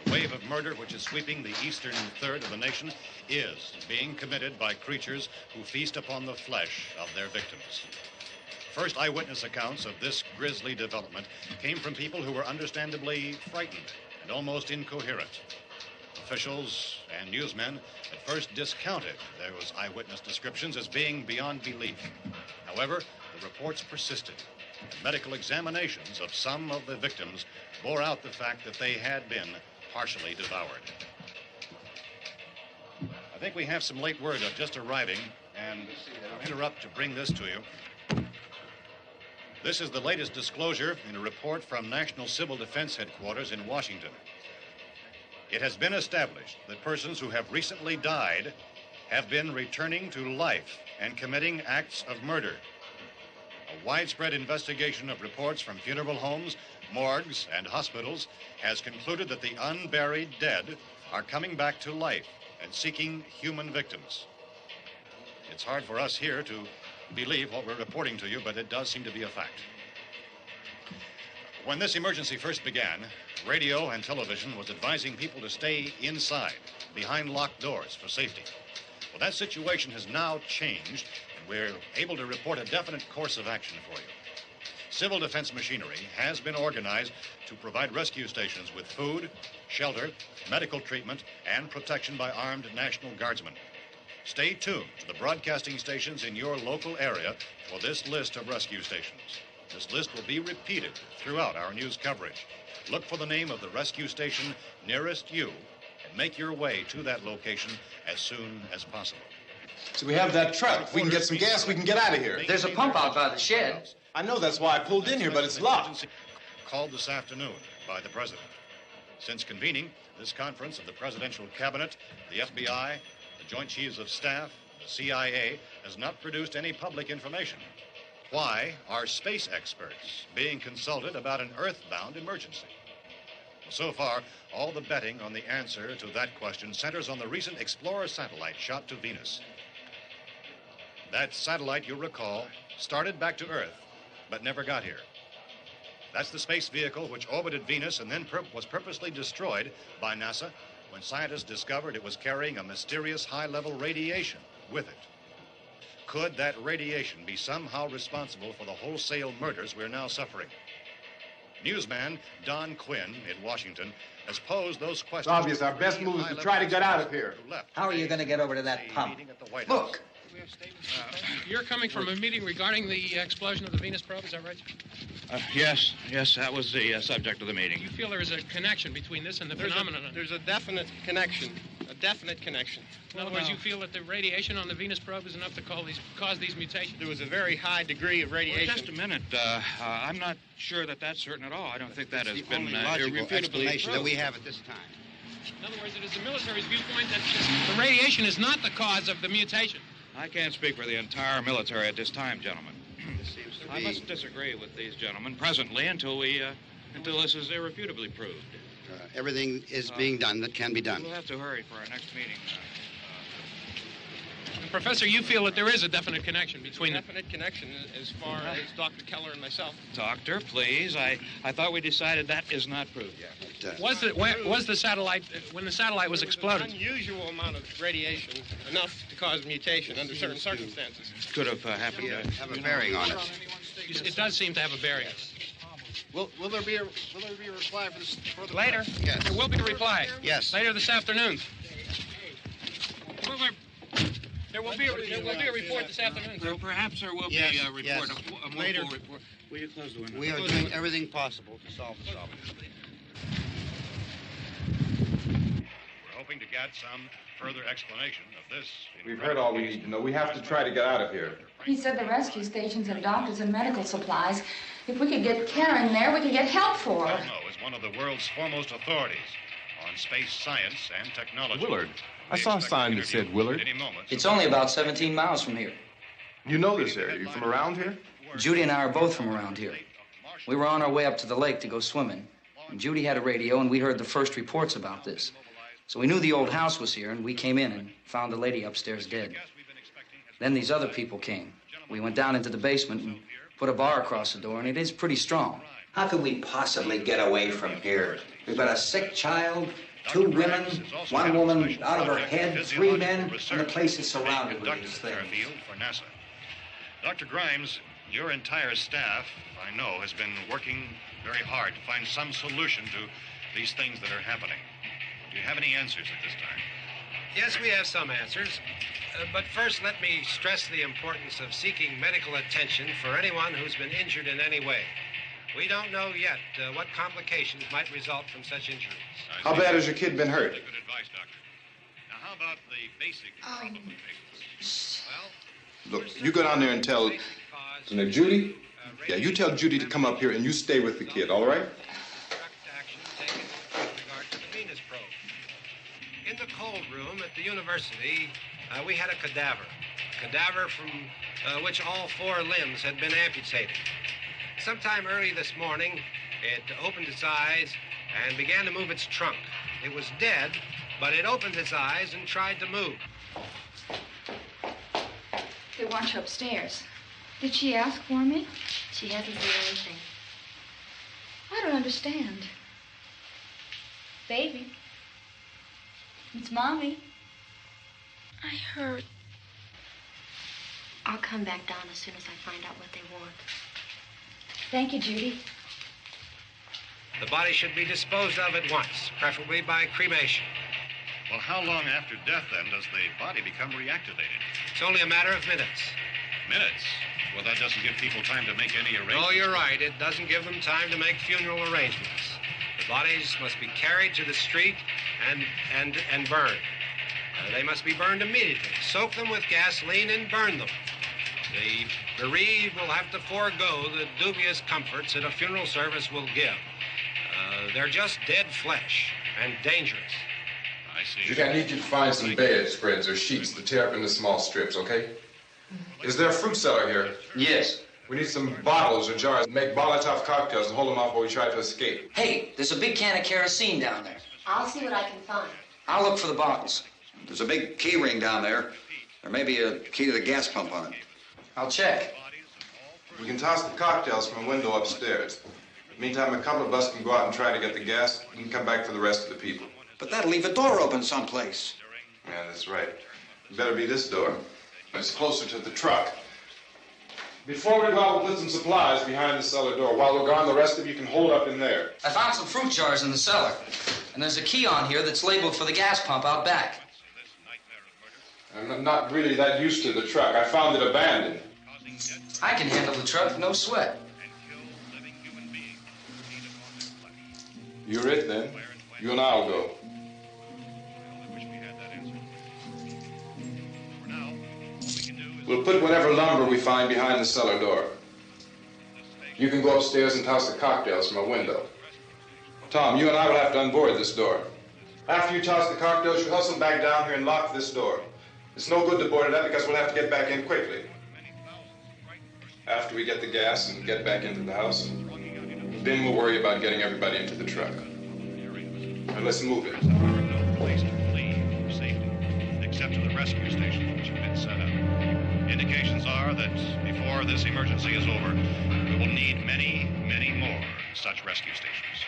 The wave of murder which is sweeping the eastern third of the nation is being committed by creatures who feast upon the flesh of their victims. First eyewitness accounts of this grisly development came from people who were understandably frightened and almost incoherent. Officials and newsmen at first discounted those eyewitness descriptions as being beyond belief. However, the reports persisted. And medical examinations of some of the victims bore out the fact that they had been partially devoured. I think we have some late word just arriving, and I'll interrupt to bring this to you. This is the latest disclosure in a report from National Civil Defense Headquarters in Washington. It has been established that persons who have recently died have been returning to life and committing acts of murder. A widespread investigation of reports from funeral homes, morgues, and hospitals has concluded that the unburied dead are coming back to life and seeking human victims. It's hard for us here to believe what we're reporting to you, but it does seem to be a fact. When this emergency first began, radio and television was advising people to stay inside, behind locked doors for safety. Well, that situation has now changed, and we're able to report a definite course of action for you. Civil defense machinery has been organized to provide rescue stations with food, shelter, medical treatment, and protection by armed National Guardsmen. Stay tuned to the broadcasting stations in your local area for this list of rescue stations. This list will be repeated throughout our news coverage. Look for the name of the rescue station nearest you and make your way to that location as soon as possible. So we have that truck. If we can get some gas, we can get out of here. There's a pump out by the shed. I know, that's why I pulled in here, but it's locked. Called this afternoon by the president. Since convening this conference of the presidential cabinet, the FBI, the Joint Chiefs of Staff, the CIA has not produced any public information. Why are space experts being consulted about an earthbound emergency? So far, all the betting on the answer to that question centers on the recent Explorer satellite shot to Venus. That satellite, you'll recall, started back to Earth, but never got here. That's the space vehicle which orbited Venus and then was purposely destroyed by NASA when scientists discovered it was carrying a mysterious high-level radiation with it. Could that radiation be somehow responsible for the wholesale murders we're now suffering? Newsman Don Quinn in Washington has posed those questions. It's obvious our best move is to try to get out of here. How are you going to get over to that pump? Look. You're coming from a meeting regarding the explosion of the Venus probe, is that right? Yes, that was the subject of the meeting. You feel there is a connection between this and the phenomenon? There's a definite connection. In other words, you feel that the radiation on the Venus probe is enough to cause these mutations? There was a very high degree of radiation. Well, just a minute. I'm not sure that that's certain at all. I don't think that has been logical explanation that we have at this time. In other words, it is the military's viewpoint that the radiation is not the cause of the mutation. I can't speak for the entire military at this time, gentlemen. I must disagree with these gentlemen presently until this is irrefutably proved. Everything is being done that can be done. We'll have to hurry for our next meeting. Professor, you feel that there is a definite connection between the... Definite connection as far as Dr. Keller and myself. Doctor, please. I thought we decided that is not proved yet. Was the satellite, when the satellite was exploded? An unusual amount of radiation, enough to cause mutation under certain circumstances. Could have happened. Have a bearing on it. It does seem to have a bearing. Will there be a reply for this further? Later? Yes. There will be a reply. Yes. Later this afternoon. There will be a report this afternoon. Perhaps there will be a report, yes. a more Later. full report. Will you close the window? We are doing everything possible to solve the problem. We're hoping to get some further explanation of this. We've heard all we need to know. We have to try to get out of here. He said the rescue stations and doctors and medical supplies. If we could get Karen there, we could get help for her. Cosmo is one of the world's foremost authorities on space science and technology. Willard. I saw a sign that said Willard. It's only about 17 miles from here. You know this area. You from around here? Judy and I are both from around here. We were on our way up to the lake to go swimming. And Judy had a radio, and we heard the first reports about this. So we knew the old house was here, and we came in and found the lady upstairs dead. Then these other people came. We went down into the basement and put a bar across the door, and it is pretty strong. How could we possibly get away from here? We've got a sick child, 2 women, 1 woman out of her head, 3 men, and the place is surrounded with these things. For NASA. Dr. Grimes, your entire staff, I know, has been working very hard to find some solution to these things that are happening. Do you have any answers at this time? Yes, we have some answers. But first, let me stress the importance of seeking medical attention for anyone who's been injured in any way. We don't know yet what complications might result from such injuries. How bad has your kid been hurt? Good advice, Doctor. Now, how about the basic complications? Look, you go down there and tell... Now, Judy? Yeah, you tell Judy to come up here and you stay with the kid, all right? In the cold room at the university, we had a cadaver from which all 4 limbs had been amputated. Sometime early this morning, it opened its eyes and began to move its trunk. It was dead, but it opened its eyes and tried to move. They want you upstairs. Did she ask for me? She hasn't said anything. I don't understand. Baby. It's Mommy. I heard. I'll come back down as soon as I find out what they want. Thank you, Judy. The body should be disposed of at once, preferably by cremation. Well, how long after death, then, does the body become reactivated? It's only a matter of minutes. Minutes? Well, that doesn't give people time to make any arrangements. Oh, you're right. It doesn't give them time to make funeral arrangements. The bodies must be carried to the street and burned. They must be burned immediately. Soak them with gasoline and burn them. The bereaved will have to forego the dubious comforts that a funeral service will give. They're just dead flesh and dangerous. I see. Judy, I need you to find some bedspreads or sheets to tear up into small strips, okay? Is there a fruit cellar here? Yes. We need some bottles or jars to make Molotov cocktails and hold them off while we try to escape. Hey, there's a big can of kerosene down there. I'll see what I can find. I'll look for the bottles. There's a big key ring down there. There may be a key to the gas pump on it. I'll check. We can toss the cocktails from a window upstairs. Meantime, a couple of us can go out and try to get the gas. We can come back for the rest of the people. But that'll leave a door open someplace. Yeah, that's right. It better be this door. It's closer to the truck. Before we go out, we'll put some supplies behind the cellar door. While we're gone, the rest of you can hold up in there. I found some fruit jars in the cellar. And there's a key on here that's labeled for the gas pump out back. I'm not really that used to the truck. I found it abandoned. I can handle the truck, no sweat. You're it, then. You and I'll go. We'll put whatever lumber we find behind the cellar door. You can go upstairs and toss the cocktails from a window. Tom, you and I will have to unboard this door. After you toss the cocktails, you hustle back down here and lock this door. It's no good to board it up because we'll have to get back in quickly. After we get the gas and get back into the house, then we'll worry about getting everybody into the truck. Now let's move it. No place to flee for safety, except to the rescue stations which have been set up. Indications are that before this emergency is over, we will need many, many more such rescue stations.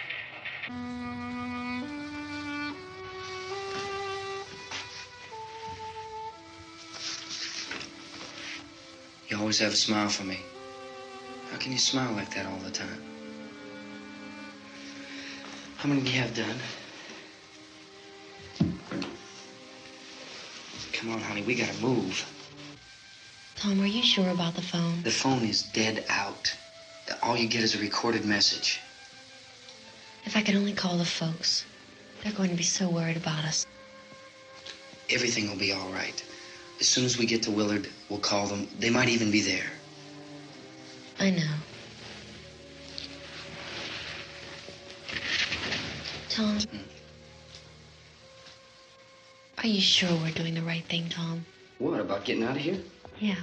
You always have a smile for me. How can you smile like that all the time? How many do you have done? Come on, honey, we gotta move. Tom, are you sure about the phone? The phone is dead out. All you get is a recorded message. If I could only call the folks. They're going to be so worried about us. Everything will be all right. As soon as we get to Willard, we'll call them. They might even be there. I know. Tom, are you sure we're doing the right thing, Tom? What, about getting out of here? Yeah.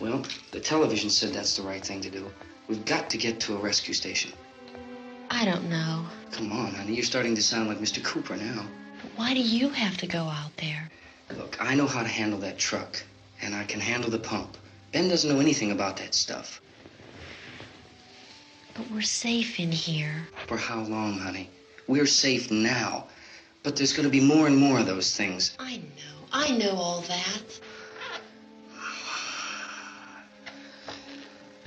Well, the television said that's the right thing to do. We've got to get to a rescue station. I don't know. Come on, honey, you're starting to sound like Mr. Cooper now. But why do you have to go out there? Look, I know how to handle that truck, and I can handle the pump. Ben doesn't know anything about that stuff. But we're safe in here. For how long, honey? We're safe now. But there's going to be more and more of those things. I know all that.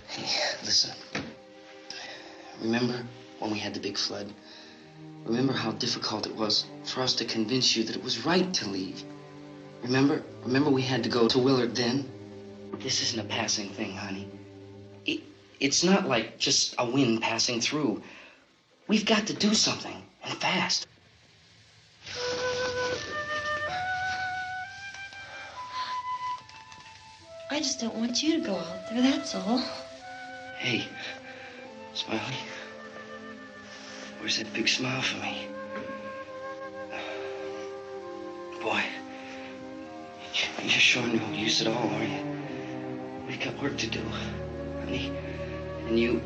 Hey, listen. Remember when we had the big flood? Remember how difficult it was for us to convince you that it was right to leave? Remember we had to go to Willard then? This isn't a passing thing, honey. It's not like just a wind passing through. We've got to do something, and fast. I just don't want you to go out there, that's all. Hey, Smiley. Where's that big smile for me? Boy, you're showing no use at all, are you? We've got work to do, honey. And you...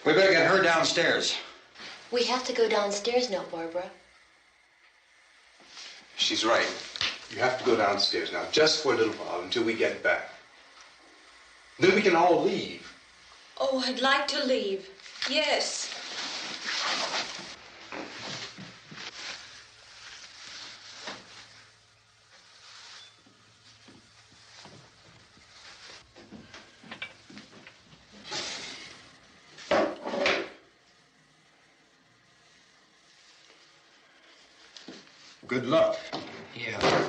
We better get her downstairs. We have to go downstairs now, Barbara. She's right. You have to go downstairs now, just for a little while, until we get back. Then we can all leave. Oh, I'd like to leave. Yes. Good luck. Yeah.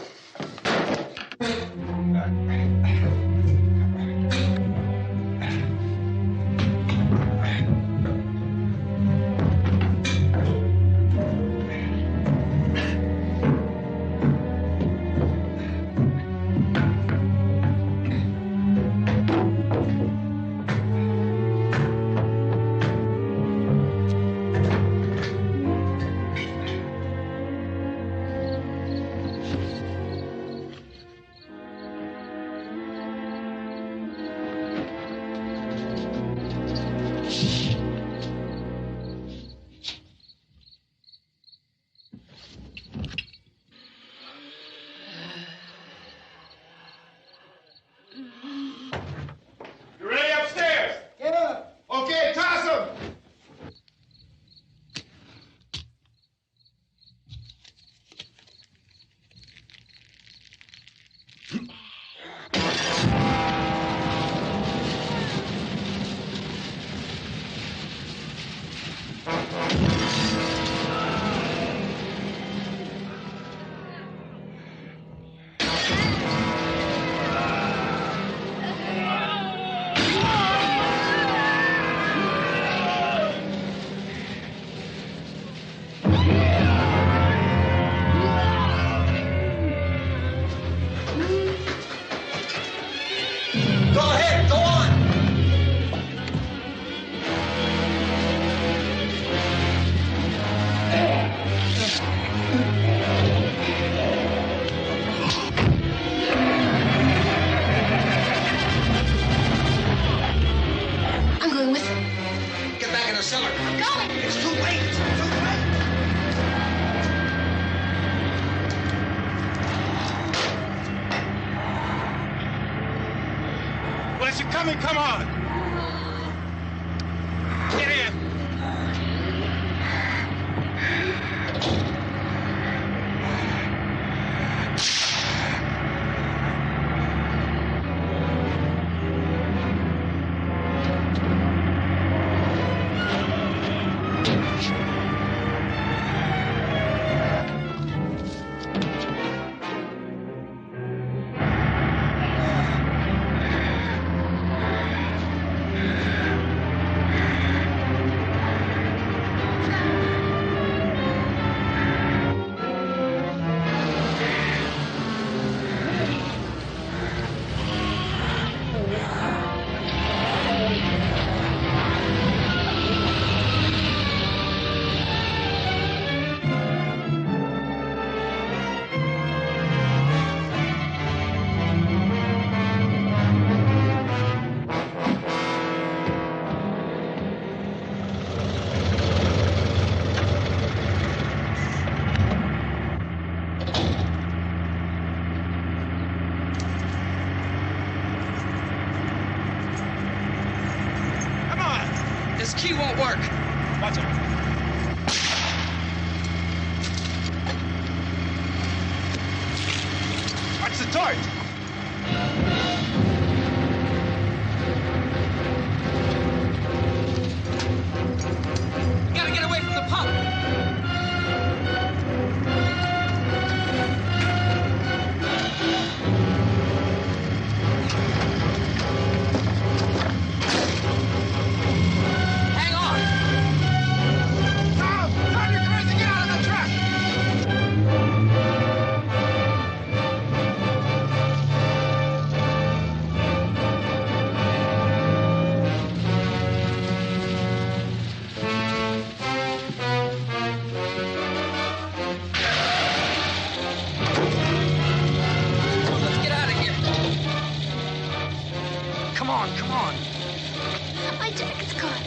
coming, come on! Get in! This key won't work. Watch out. Watch the torch. Gotta get away from the pump. Come on. My jacket's caught.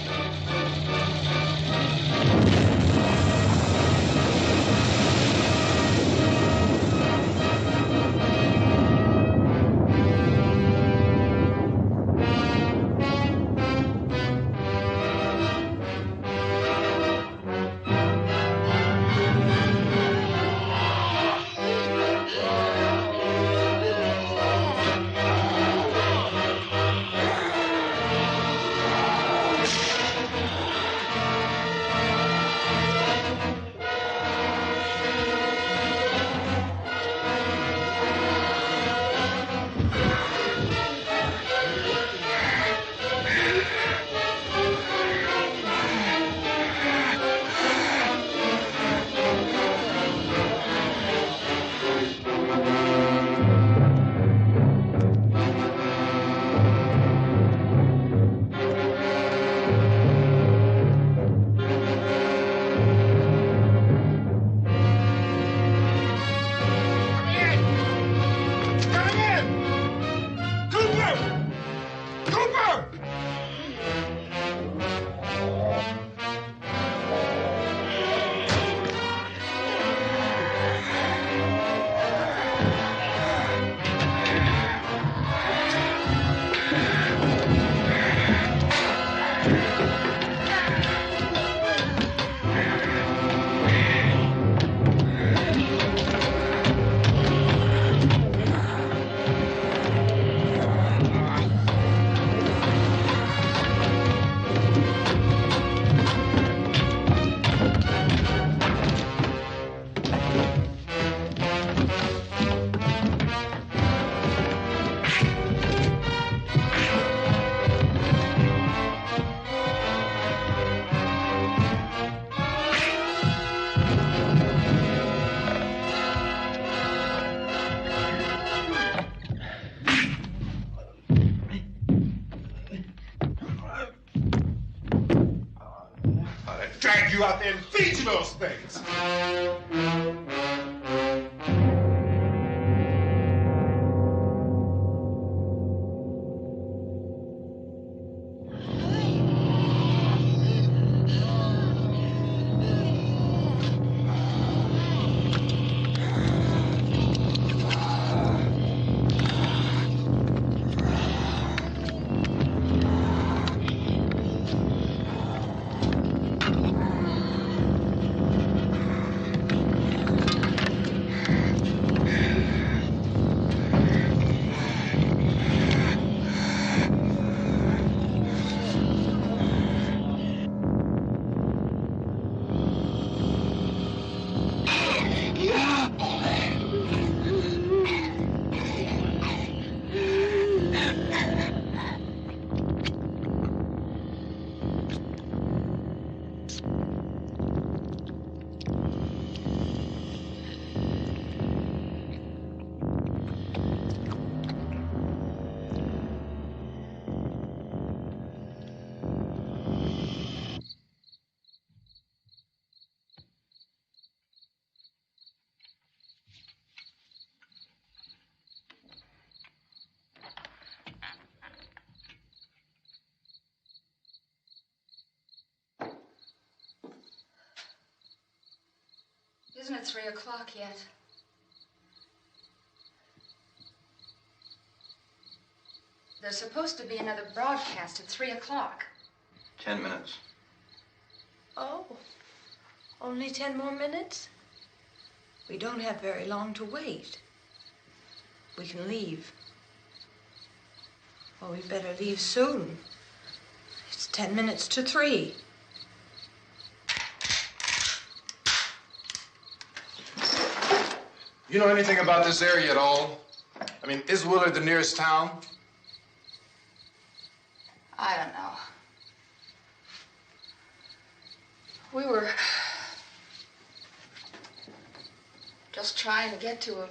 Drag you out there and feed you those things. Isn't it 3 o'clock yet? There's supposed to be another broadcast at 3 o'clock. 10 minutes. Oh, only 10 more minutes? We don't have very long to wait. We can leave. Well, we'd better leave soon. It's 10 minutes to 3. You know anything about this area at all? I mean, is Willard the nearest town? I don't know. We were just trying to get to a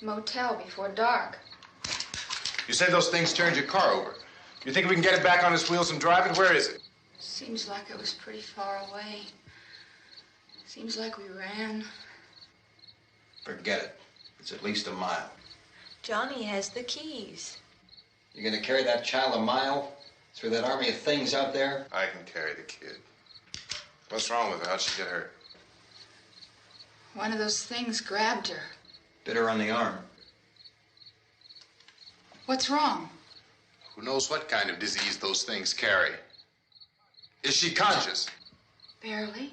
motel before dark. You say those things turned your car over. You think we can get it back on its wheels and drive it? Where is it? Seems like it was pretty far away. Seems like we ran. Forget it. It's at least a mile. Johnny has the keys. You gonna carry that child a mile through that army of things out there? I can carry the kid. What's wrong with her? How'd she get hurt? One of those things grabbed her. Bit her on the arm. What's wrong? Who knows what kind of disease those things carry? Is she conscious? Barely.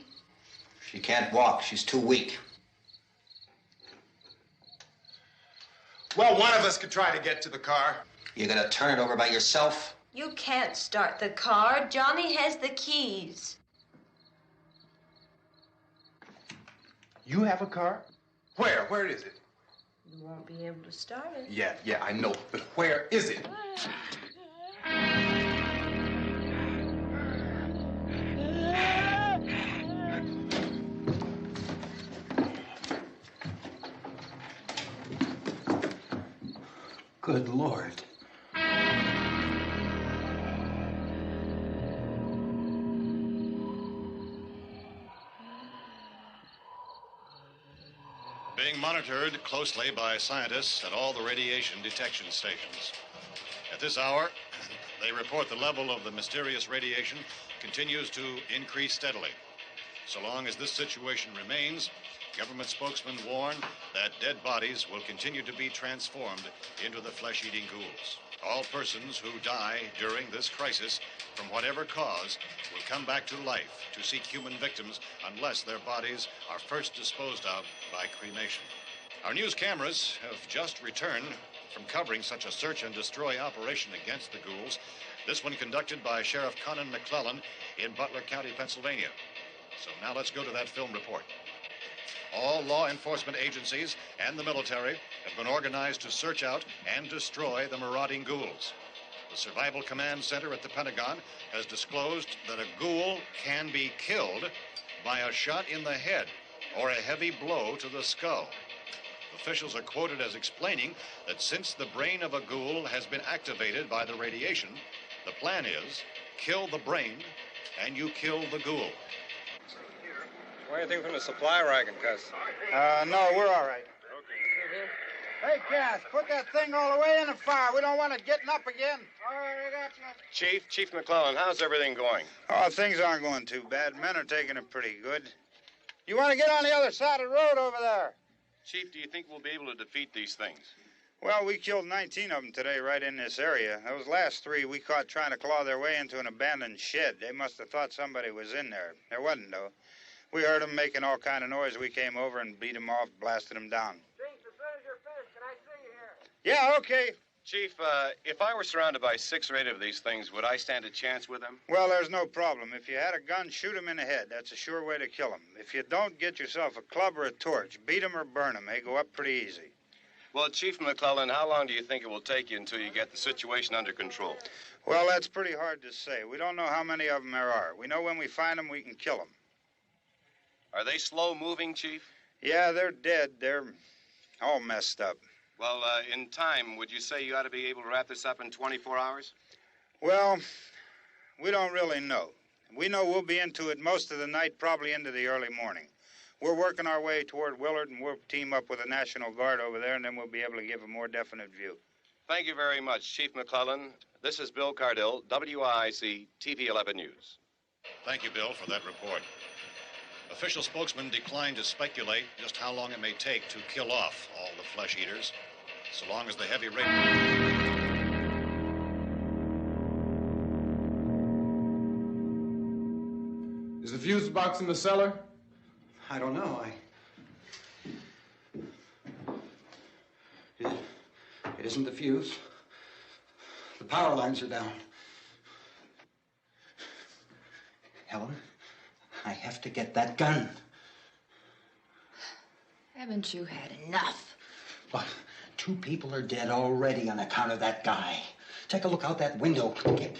She can't walk. She's too weak. Well, one of us could try to get to the car. You gonna turn it over by yourself? You can't start the car. Johnny has the keys. You have a car? Where? Where is it? You won't be able to start it. Yeah, I know. But where is it? Good Lord. Being monitored closely by scientists at all the radiation detection stations. At this hour, they report the level of the mysterious radiation continues to increase steadily. So long as this situation remains, government spokesmen warn that dead bodies will continue to be transformed into the flesh-eating ghouls. All persons who die during this crisis, from whatever cause, will come back to life to seek human victims unless their bodies are first disposed of by cremation. Our news cameras have just returned from covering such a search and destroy operation against the ghouls, this one conducted by Sheriff Conan McClellan in Butler County, Pennsylvania. So now let's go to that film report. All law enforcement agencies and the military have been organized to search out and destroy the marauding ghouls. The Survival Command Center at the Pentagon has disclosed that a ghoul can be killed by a shot in the head or a heavy blow to the skull. Officials are quoted as explaining that since the brain of a ghoul has been activated by the radiation, the plan is kill the brain and you kill the ghoul. Anything from the supply wagon, Cuz? No, we're all right. Hey, Cass, put that thing all the way in the fire. We don't want it getting up again. All right, I got you. Chief McClellan, how's everything going? Oh, things aren't going too bad. Men are taking it pretty good. You want to get on the other side of the road over there? Chief, do you think we'll be able to defeat these things? Well, we killed 19 of them today right in this area. Those last 3 we caught trying to claw their way into an abandoned shed. They must have thought somebody was in there. There wasn't, though. We heard them making all kind of noise. We came over and beat them off, blasted them down. Chief, as soon as you're finished, can I see you here? Yeah, okay. Chief, if I were surrounded by 6 or 8 of these things, would I stand a chance with them? Well, there's no problem. If you had a gun, shoot them in the head. That's a sure way to kill them. If you don't, get yourself a club or a torch. Beat them or burn them. They go up pretty easy. Well, Chief McClellan, how long do you think it will take you until you get the situation under control? Well, that's pretty hard to say. We don't know how many of them there are. We know when we find them, we can kill them. Are they slow-moving, Chief? Yeah, they're dead. They're all messed up. Well, in time, would you say you ought to be able to wrap this up in 24 hours? Well, we don't really know. We know we'll be into it most of the night, probably into the early morning. We're working our way toward Willard, and we'll team up with the National Guard over there, and then we'll be able to give a more definite view. Thank you very much, Chief McClellan. This is Bill Cardill, WIC TV 11 News. Thank you, Bill, for that report. Official spokesman declined to speculate just how long it may take to kill off all the flesh eaters, so long as the heavy rain... Is the fuse box in the cellar? I don't know. It isn't the fuse. The power lines are down. Helen, I have to get that gun. Haven't you had enough? What? 2 people are dead already on account of that guy. Take a look out that window. Get...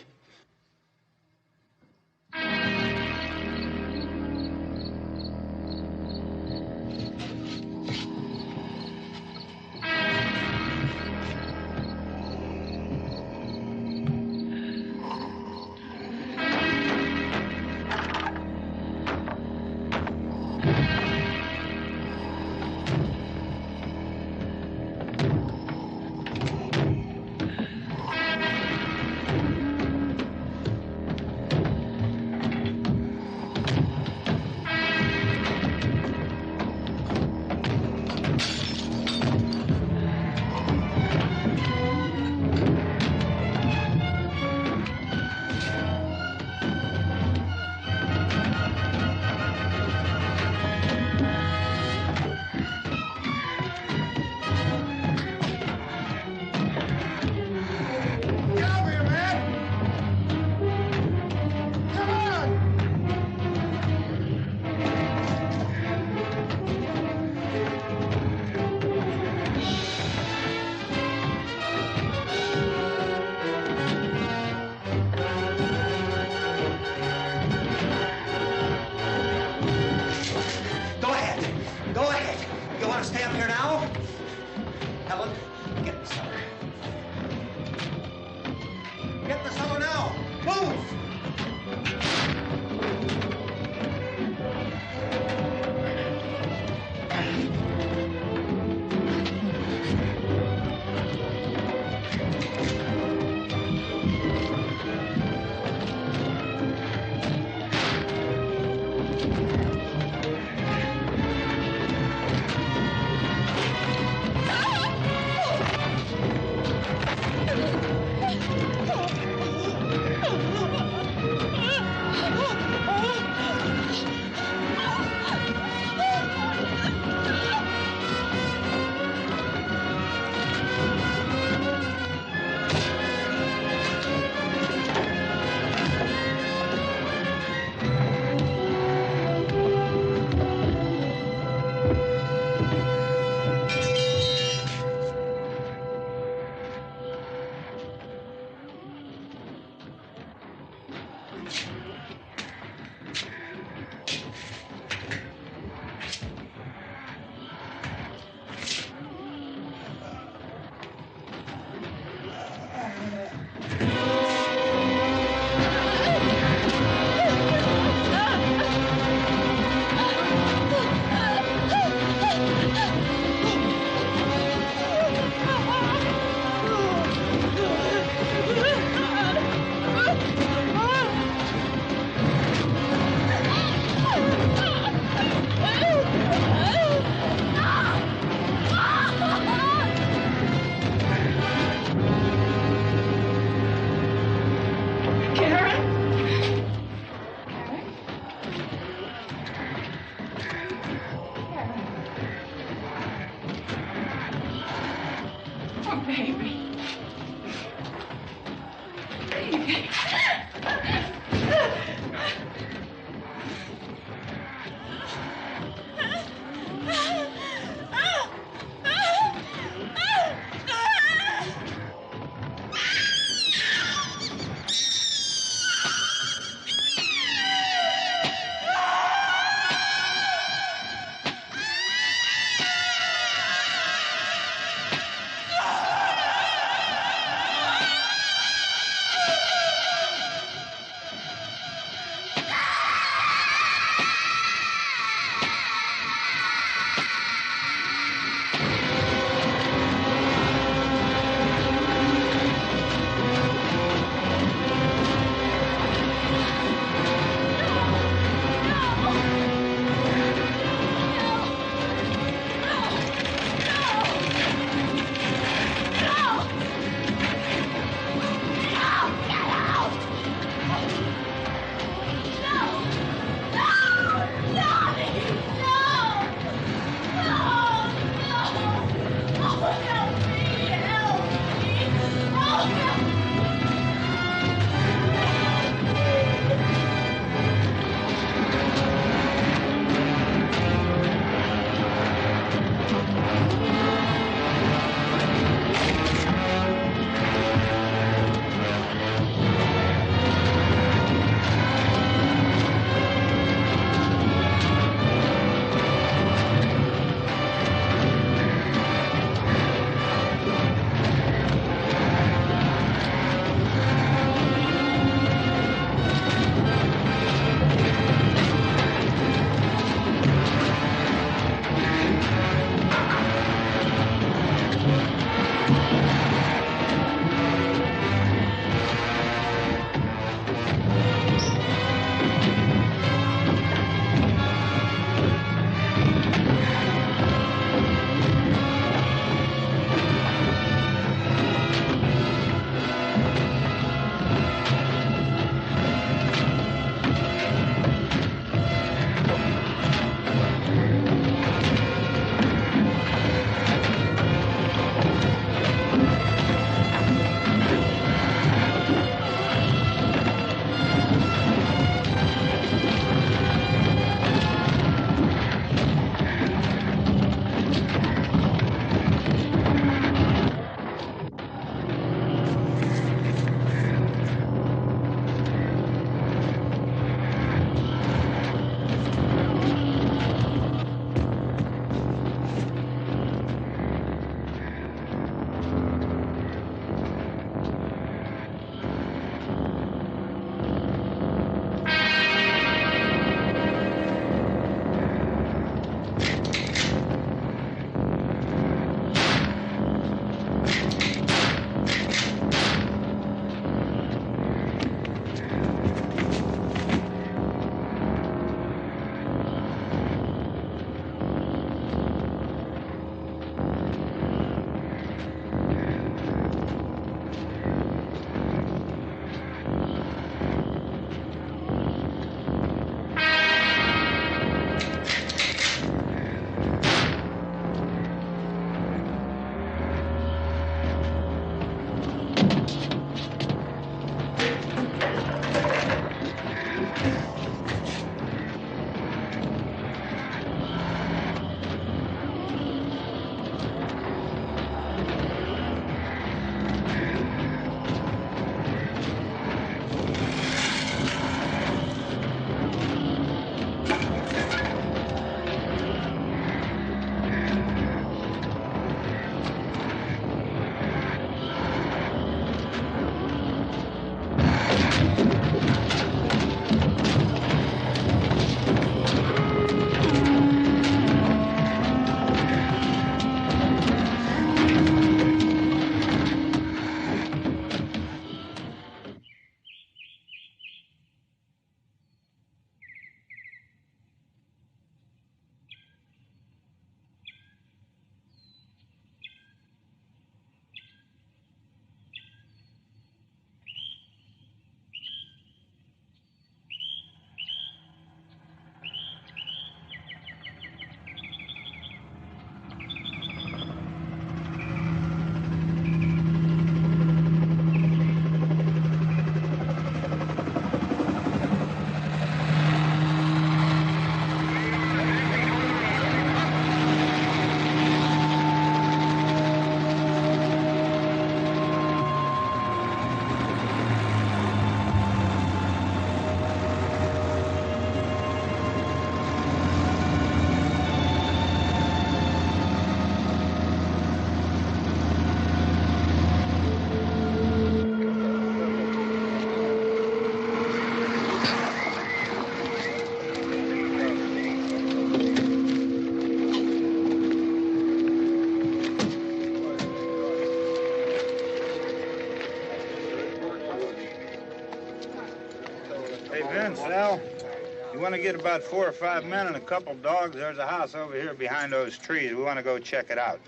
want to get about 4 or 5 men and a couple dogs. There's a house over here behind those trees. We want to go check it out.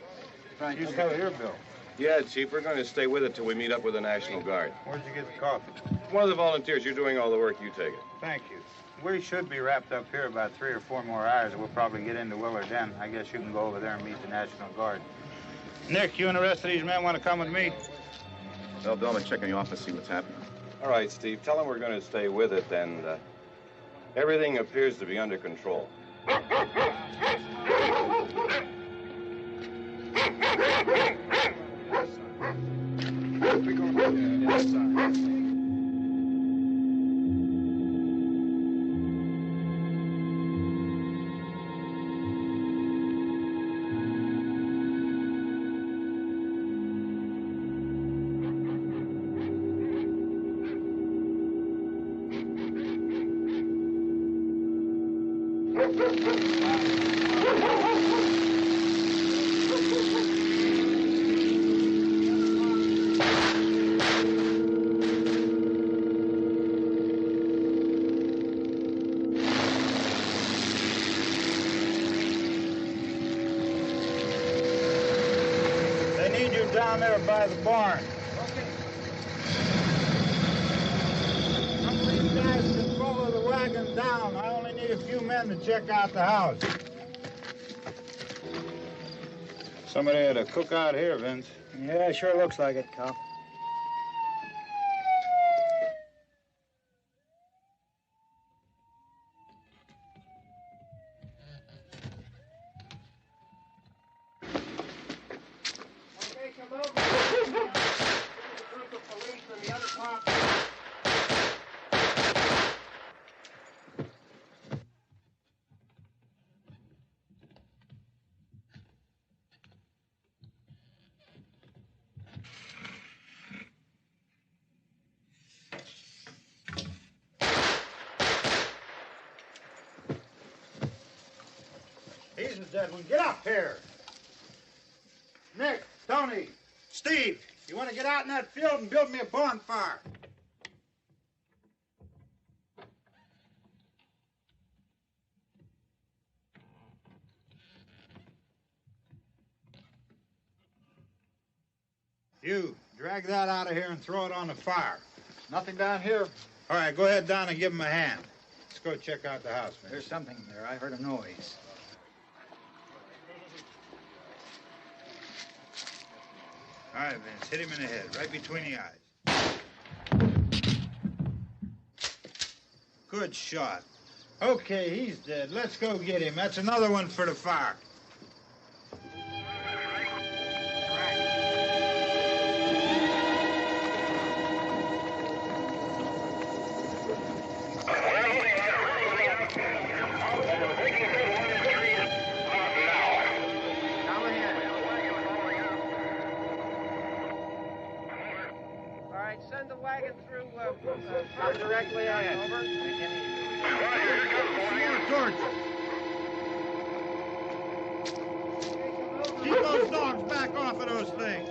Frank, You stay here, Bill. Yeah, Chief, we're going to stay with it till we meet up with the National Guard. Where'd you get the coffee? One of the volunteers. You're doing all the work. You take it. Thank you. We should be wrapped up here about 3 or 4 more hours. We'll probably get into Willard then. I guess you can go over there and meet the National Guard. Nick, you and the rest of these men want to come with me? Well, Bill, check in the office, see what's happening. All right, Steve. Tell them we're going to stay with it, and everything appears to be under control. We go inside. Down there by the barn. Okay. Some of these guys can follow the wagon down. I only need a few men to check out the house. Somebody had a cookout here, Vince. Yeah, sure looks like it, Cal. He's a dead one. Get up here. Nick, Tony, Steve, you want to get out in that field and build me a bonfire? You, drag that out of here and throw it on the fire. Nothing down here. All right, go ahead down and give him a hand. Let's go check out the house, man. There's something there. I heard a noise. All right, Vince, hit him in the head, right between the eyes. Good shot. Okay, he's dead. Let's go get him. That's another one for the fire. Send the wagon through directly on over. More torches. Keep those dogs back off of those things.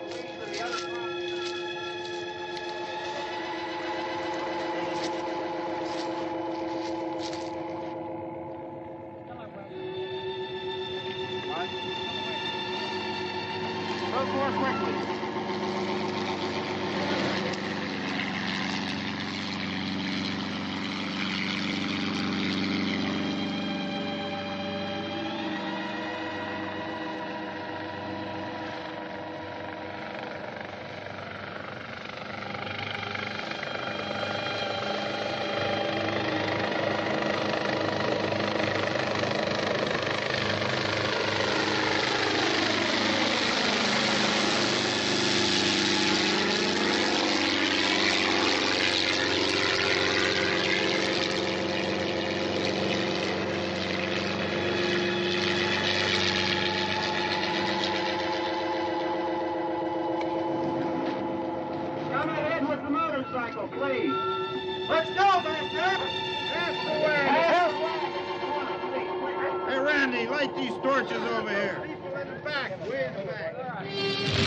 Go more quickly. Please. Let's go, back there. That's the way. Hey, Randy, light these torches over here. People in the back, way in the back.